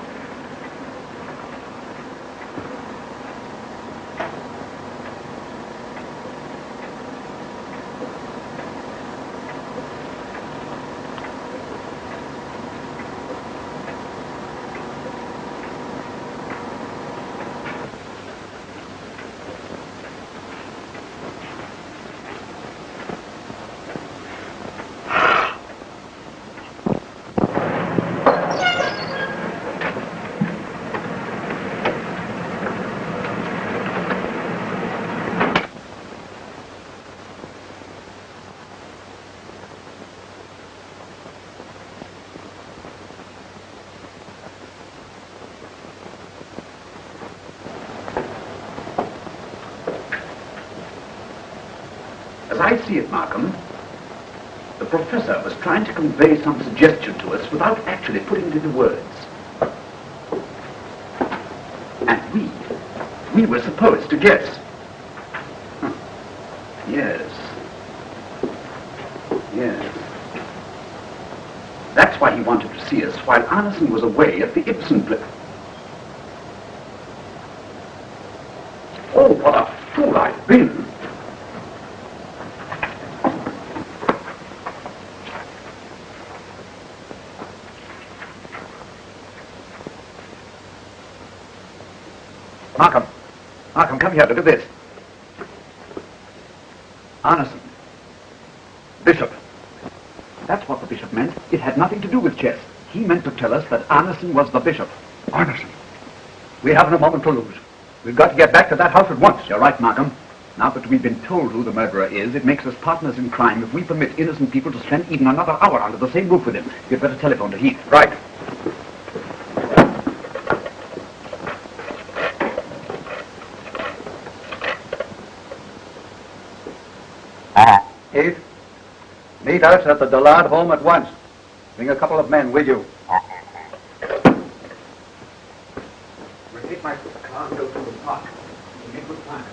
[SPEAKER 3] As I see it, Markham, the professor was trying to convey some suggestion to us without actually putting it into words. And we were supposed to guess. Huh. Yes. Yes. That's why he wanted to see us while Arneson was away at the Ibsen play. Oh, what a fool I've been! Markham. Markham, come here. Look at this. Arneson. Bishop. That's what the bishop meant. It had nothing to do with chess. He meant to tell us that Arneson was the bishop.
[SPEAKER 17] Arneson.
[SPEAKER 3] We haven't a moment to lose. We've got to get back to that house at once. You're right, Markham. Now that we've been told who the murderer is, it makes us partners in crime if we permit innocent people to spend even another hour under the same roof with him. You'd better telephone to Heath.
[SPEAKER 17] Right.
[SPEAKER 3] Heath, meet us at the Delmar home at once. Bring a couple of men with you. We'll take my car and go through the park. We'll make good time.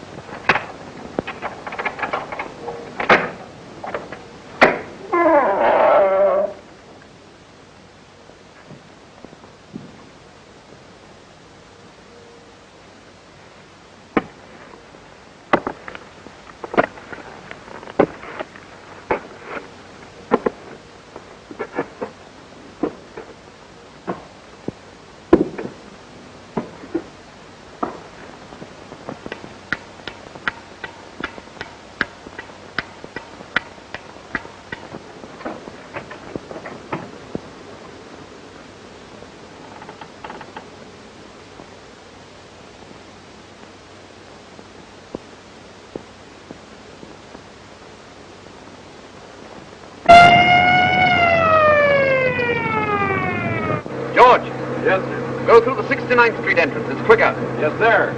[SPEAKER 5] George!
[SPEAKER 3] Yes, sir.
[SPEAKER 5] Go through the 69th Street entrance. It's quicker.
[SPEAKER 3] Yes, sir.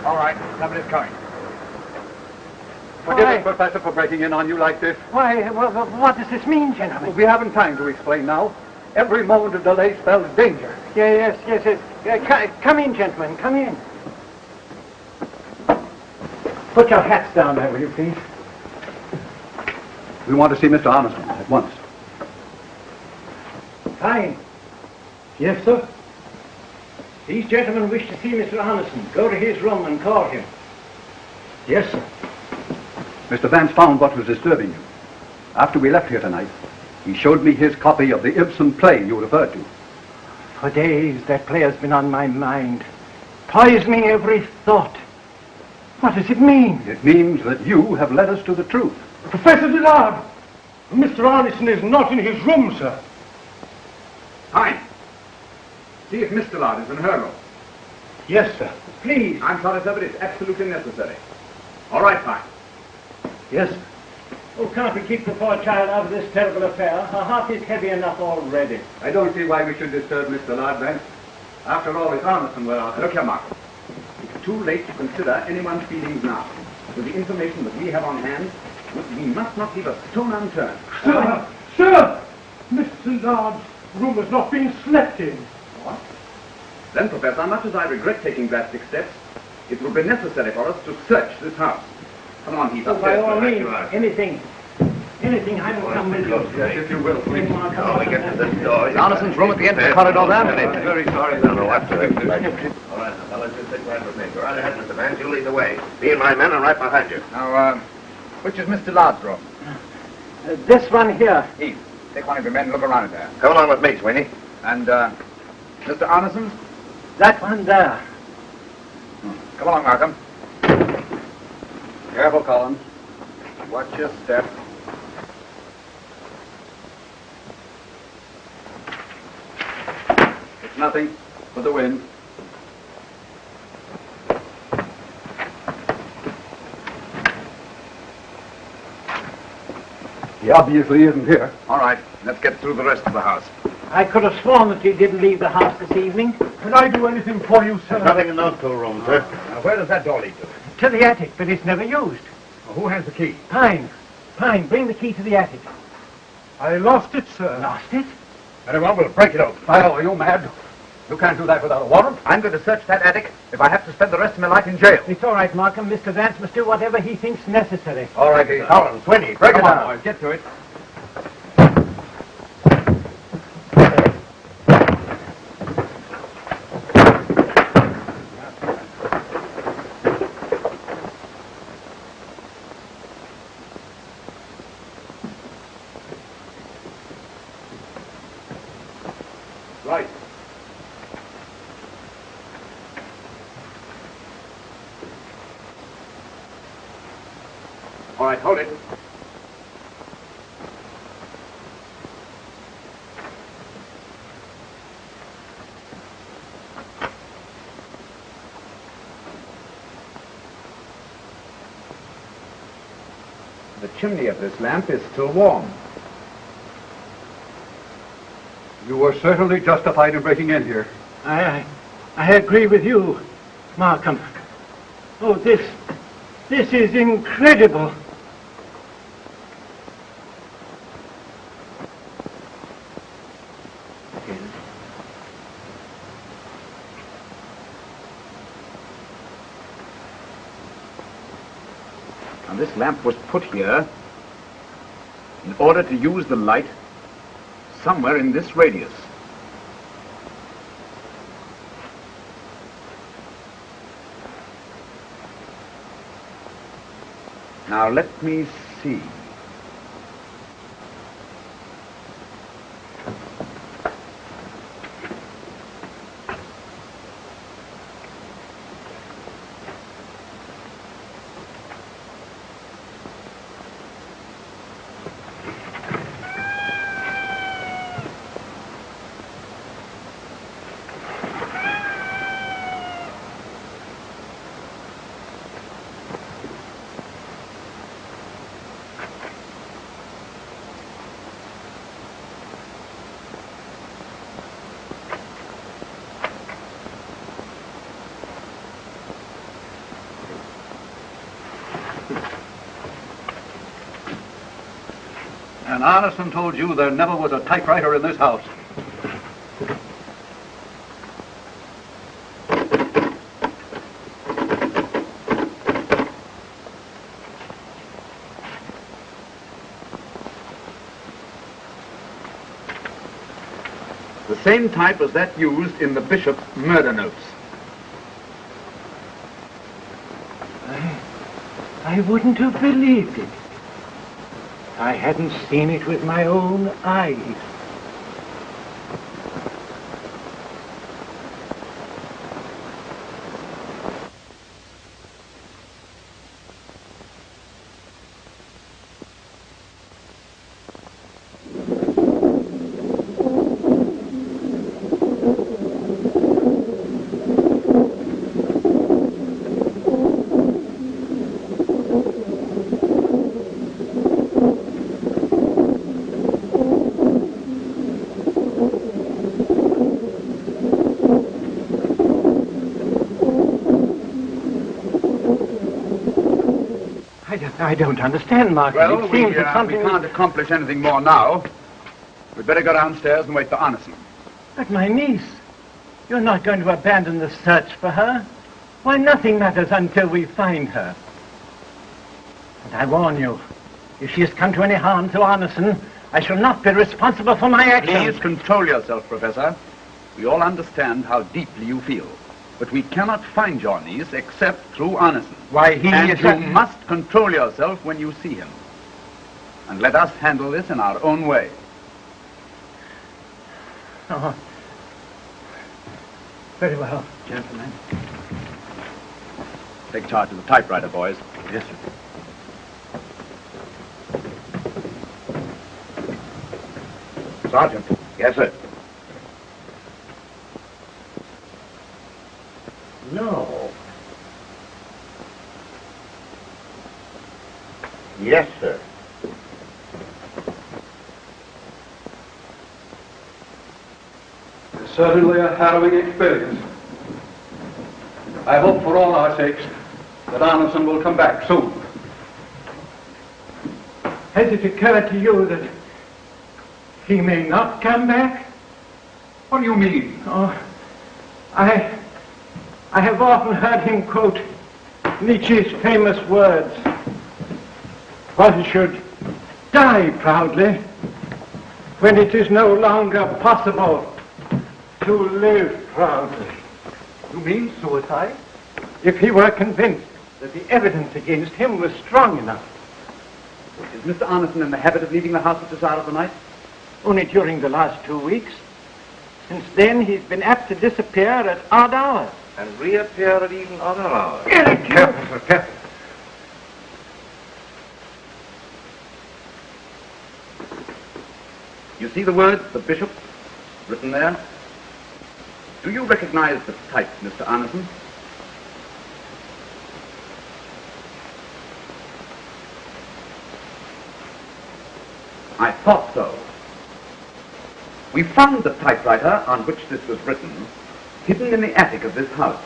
[SPEAKER 3] All right, somebody's coming. Forgive us, Professor, for breaking in on you like this.
[SPEAKER 1] Why, what does this mean, gentlemen?
[SPEAKER 3] We haven't time to explain now. Every moment of delay spells danger.
[SPEAKER 1] Yes. Come in, gentlemen, come in. Put your hats down there, will you, please?
[SPEAKER 3] We want to see Mr. Arneson at once.
[SPEAKER 1] Fine. Yes, sir. These gentlemen wish to see Mr. Arneson. Go to his room and call him. Yes, sir.
[SPEAKER 3] Mr. Vance found what was disturbing you. After we left here tonight, he showed me his copy of the Ibsen play you referred to.
[SPEAKER 1] For days, that play has been on my mind, poisoning every thought. What does it mean?
[SPEAKER 3] It means that you have led us to the truth.
[SPEAKER 13] Professor Delmar! Mr. Arneson is not in his room, sir.
[SPEAKER 3] Fine. See if Miss Delmar is in her room.
[SPEAKER 1] Yes, sir. Please.
[SPEAKER 3] I'm sorry, sir, but it's absolutely necessary. All right, fine.
[SPEAKER 1] Yes, sir. Oh, can't we keep the poor child out of this terrible affair? Her heart is heavy enough already.
[SPEAKER 3] I don't see why we should disturb Miss Delmar, Vance. After all, it's Arneson we're after. Look here, Markham. It's too late to consider anyone's feelings now. With the information that we have on hand, we must not leave a stone unturned.
[SPEAKER 13] Sir! Mr. Lard,
[SPEAKER 1] room has not been slept in.
[SPEAKER 3] What? Then, Professor, much as I regret taking drastic steps, it will be necessary for us to search this house. Come on, Heath.
[SPEAKER 1] By all means, anything I will come with you.
[SPEAKER 3] Yes, if you will, please.
[SPEAKER 7] Now we get to this door.
[SPEAKER 3] Is Arneson's room at the end of the corridor there?
[SPEAKER 7] I'm very sorry, no, what to do. All right, now, fellas, you stick right with me. Go right ahead, Mr. Vance. You lead the way. Me and my men are right behind you.
[SPEAKER 3] Now, which is Mr. Lard's room?
[SPEAKER 1] This one here.
[SPEAKER 3] Heath, take one of your men and look around in there.
[SPEAKER 7] Come along with me, Sweeney.
[SPEAKER 3] And, Mr. Arneson's?
[SPEAKER 1] That one there.
[SPEAKER 3] Come along, Markham.
[SPEAKER 18] Careful, Collins.
[SPEAKER 3] Watch your step. It's nothing but the wind.
[SPEAKER 18] He obviously isn't here.
[SPEAKER 3] All right, let's get through the rest of the house.
[SPEAKER 1] I could have sworn that you didn't leave the house this evening. Can I do anything for you, sir?
[SPEAKER 7] There's nothing in those two rooms, sir.
[SPEAKER 3] Now, where does that door lead to?
[SPEAKER 1] To the attic, but it's never used.
[SPEAKER 3] Well, who has the key?
[SPEAKER 1] Pine, bring the key to the attic. I lost it, sir. Lost it?
[SPEAKER 3] Very well, we'll break it open.
[SPEAKER 18] Philo, are you mad? You can't do that without a warrant.
[SPEAKER 3] I'm going to search that attic if I have to spend the rest of my life in jail.
[SPEAKER 1] It's all right, Markham. Mr. Vance must do whatever he thinks necessary.
[SPEAKER 18] All right, Heath. Collins, Sweeney, break it down.
[SPEAKER 3] Boys, get to it. Right. All right, hold it. The chimney of this lamp is still warm.
[SPEAKER 18] You were certainly justified in breaking in here.
[SPEAKER 1] I agree with you, Markham. Oh, this is incredible.
[SPEAKER 3] And this lamp was put here in order to use the light somewhere in this radius. Now let me see.
[SPEAKER 18] And Arneson told you there never was a typewriter in this house.
[SPEAKER 3] The same type as that used in the bishop's murder notes.
[SPEAKER 1] I wouldn't have believed it. I hadn't seen it with my own eyes. I don't understand, Markham.
[SPEAKER 3] Well,
[SPEAKER 1] it seems that
[SPEAKER 3] we
[SPEAKER 1] something...
[SPEAKER 3] can't accomplish anything more now. We'd better go downstairs and wait for Arneson.
[SPEAKER 1] But my niece, you're not going to abandon the search for her? Why, nothing matters until we find her. And I warn you, if she has come to any harm to Arneson, I shall not be responsible for my actions.
[SPEAKER 3] Please control yourself, Professor. We all understand how deeply you feel. But we cannot find your niece except through Arneson.
[SPEAKER 1] Why, he
[SPEAKER 3] and
[SPEAKER 1] is...
[SPEAKER 3] you must control yourself when you see him. And let us handle this in our own way.
[SPEAKER 1] Oh. Very well.
[SPEAKER 3] Gentlemen. Take charge of the typewriter, boys.
[SPEAKER 1] Yes, sir.
[SPEAKER 3] Sergeant.
[SPEAKER 7] Yes, sir. No. Yes, sir.
[SPEAKER 18] It's certainly a harrowing experience. I hope for all our sakes that Arneson will come back soon.
[SPEAKER 1] Has it occurred to you that he may not come back?
[SPEAKER 18] What do you mean?
[SPEAKER 1] Oh, I have often heard him quote Nietzsche's famous words. One should die proudly when it is no longer possible to live proudly.
[SPEAKER 18] You mean suicide?
[SPEAKER 1] If he were convinced that the evidence against him was strong enough.
[SPEAKER 3] Is Mr. Arneson in the habit of leaving the house at this hour of the night?
[SPEAKER 1] Only during the last 2 weeks. Since then, he's been apt to disappear at odd hours.
[SPEAKER 14] And reappear at even other hours.
[SPEAKER 1] Careful, sir, careful.
[SPEAKER 3] You see the words, the bishop, written there? Do you recognize the type, Mr. Arneson? I thought so. We found the typewriter on which this was written hidden in the attic of this house.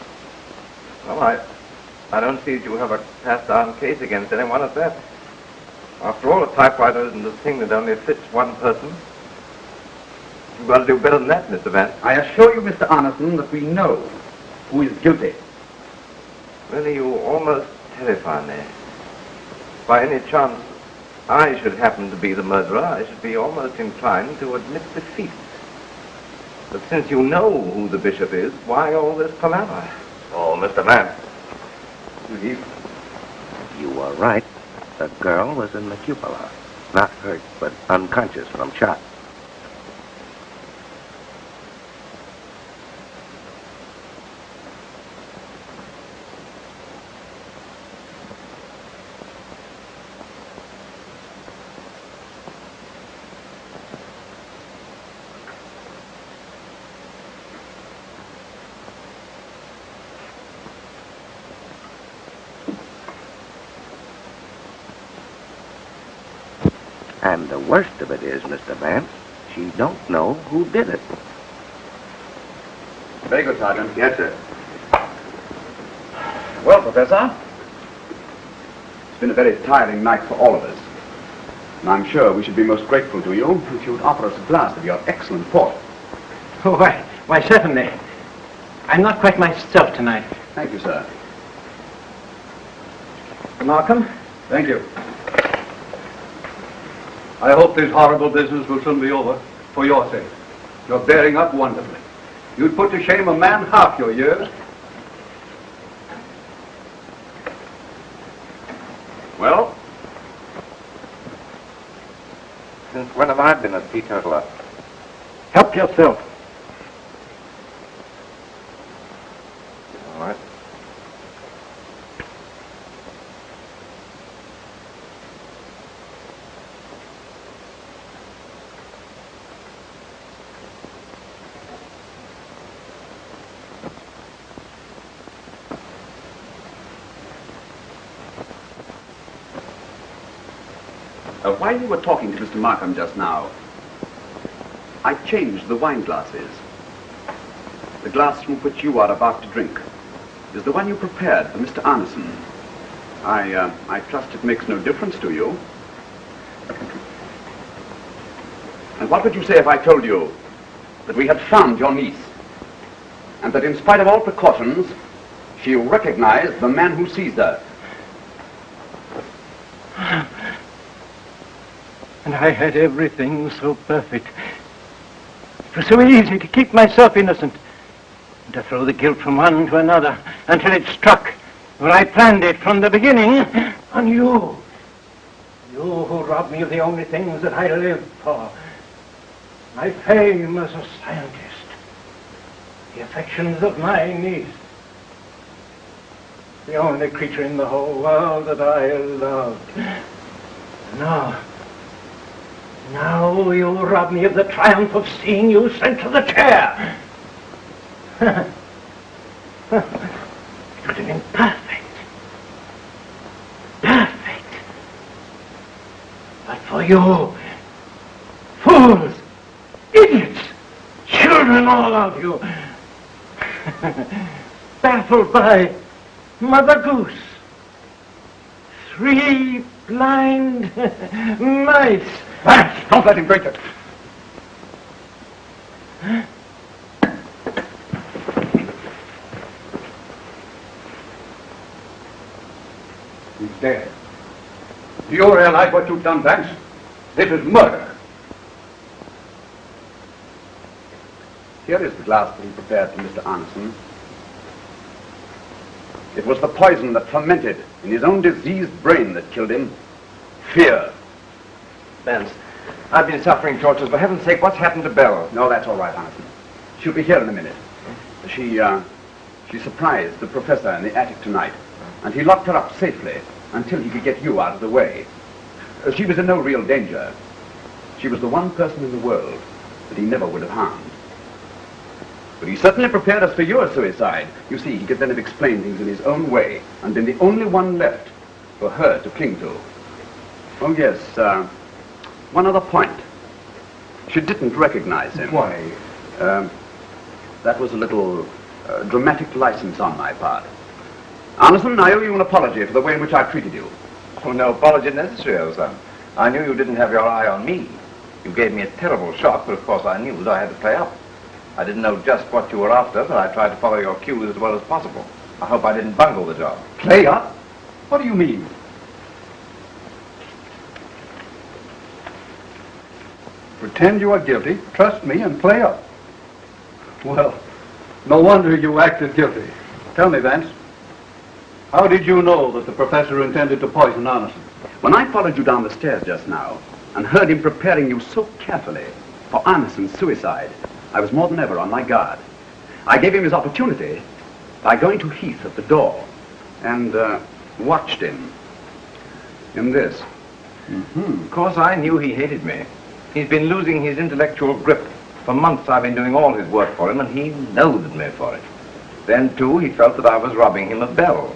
[SPEAKER 14] Well, I don't see that you have a cast-down case against anyone at that. After all, a typewriter isn't a thing that only fits one person. You've got to do better than that, Mr. Vance.
[SPEAKER 3] I assure you, Mr. Arneson, that we know who is guilty.
[SPEAKER 14] Really, you almost terrify me. By any chance I should happen to be the murderer, I should be almost inclined to admit defeat. But since you know who the bishop is, why all this palaver? Oh, Mr. Vance.
[SPEAKER 7] You were right. The girl was in the cupola. Not hurt, but unconscious from shot. And the worst of it is, Mr. Vance, she don't know who did it.
[SPEAKER 3] Very good, Sergeant.
[SPEAKER 7] Yes, sir.
[SPEAKER 3] Well, Professor, it's been a very tiring night for all of us. And I'm sure we should be most grateful to you if you would offer us a glass of your excellent port.
[SPEAKER 1] Oh, why, certainly. I'm not quite myself tonight.
[SPEAKER 3] Thank you, sir.
[SPEAKER 1] Markham?
[SPEAKER 18] Thank you. I hope this horrible business will soon be over, for your sake. You're bearing up wonderfully. You'd put to shame a man half your years.
[SPEAKER 14] Well? Since when have I been a teetotaler?
[SPEAKER 1] Help yourself.
[SPEAKER 14] All right.
[SPEAKER 3] While you were talking to Mr. Markham just now, I changed the wine glasses. The glass from which you are about to drink is the one you prepared for Mr. Arneson. I trust it makes no difference to you. And what would you say if I told you that we had found your niece, and that in spite of all precautions, she recognized the man who seized her?
[SPEAKER 1] And I had everything so perfect. It was so easy to keep myself innocent and to throw the guilt from one to another until it struck where I planned it from the beginning on you. You who robbed me of the only things that I lived for. My fame as a scientist. The affections of my niece. The only creature in the whole world that I loved. Now you rob me of the triumph of seeing you sent to the chair. It would have been perfect. Perfect. But for you, fools, idiots, children, all of you, baffled by Mother Goose, 3 blind mice.
[SPEAKER 3] Vance, don't let him break it. He's dead. Do you realize what you've done, Vance? This is murder. Here is the glass that he prepared for Mr. Arneson. It was the poison that fermented in his own diseased brain that killed him. Fear.
[SPEAKER 14] Vance, I've been suffering tortures. For heaven's sake, what's happened to Belle?
[SPEAKER 3] No, that's all right, Arneson. She'll be here in a minute. She surprised the professor in the attic tonight, and he locked her up safely until he could get you out of the way. She was in no real danger. She was the one person in the world that he never would have harmed. But he certainly prepared us for your suicide. You see, he could then have explained things in his own way and been the only one left for her to cling to. Oh, yes, one other point. She didn't recognize him.
[SPEAKER 14] Why?
[SPEAKER 3] That was a little dramatic license on my part. Arneson, I owe you an apology for the way in which I treated you.
[SPEAKER 14] Oh, no apology necessary, old son. I knew you didn't have your eye on me. You gave me a terrible shock, but of course I knew that I had to play up. I didn't know just what you were after, but I tried to follow your cues as well as possible. I hope I didn't bungle the job.
[SPEAKER 3] Play up? What do you mean?
[SPEAKER 17] Pretend you are guilty, trust me, and play up. Well, no wonder you acted guilty. Tell me, Vance, how did you know that the professor intended to poison Arneson?
[SPEAKER 3] When I followed you down the stairs just now and heard him preparing you so carefully for Arneson's suicide, I was more than ever on my guard. I gave him his opportunity by going to Heath at the door and watched him in this.
[SPEAKER 14] Of course, I knew he hated me. He's been losing his intellectual grip. For months I've been doing all his work for him, and he loathed me for it. Then, too, he felt that I was robbing him of Belle.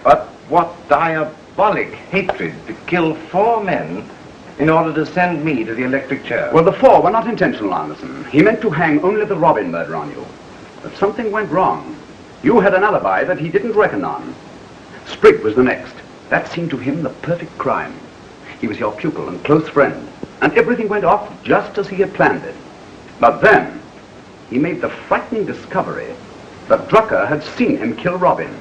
[SPEAKER 14] But what diabolic hatred to kill 4 men in order to send me to the electric chair.
[SPEAKER 3] Well, the 4 were not intentional, Arneson. He meant to hang only the Robin murder on you. But something went wrong. You had an alibi that he didn't reckon on. Sprigg was the next. That seemed to him the perfect crime. He was your pupil and close friend, and everything went off just as he had planned it. But then, he made the frightening discovery that Drucker had seen him kill Robin.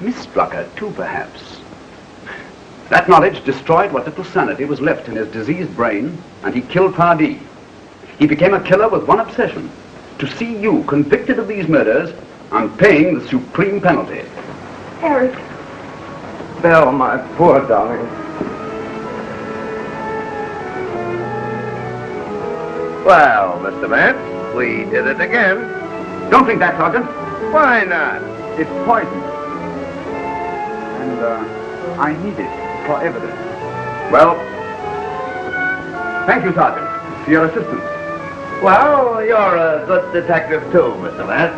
[SPEAKER 3] Miss Drucker, too, perhaps. That knowledge destroyed what little sanity was left in his diseased brain, and he killed Pardee. He became a killer with one obsession: to see you convicted of these murders and paying the supreme penalty.
[SPEAKER 8] Eric.
[SPEAKER 14] Belle, my poor darling.
[SPEAKER 7] Well, Mr. Vance, we did it again.
[SPEAKER 3] Don't drink that, Sergeant.
[SPEAKER 7] Why not?
[SPEAKER 3] It's poison. And I need it for evidence. Well, thank you, Sergeant, for your assistance.
[SPEAKER 7] Well, you're a good detective too, Mr. Vance.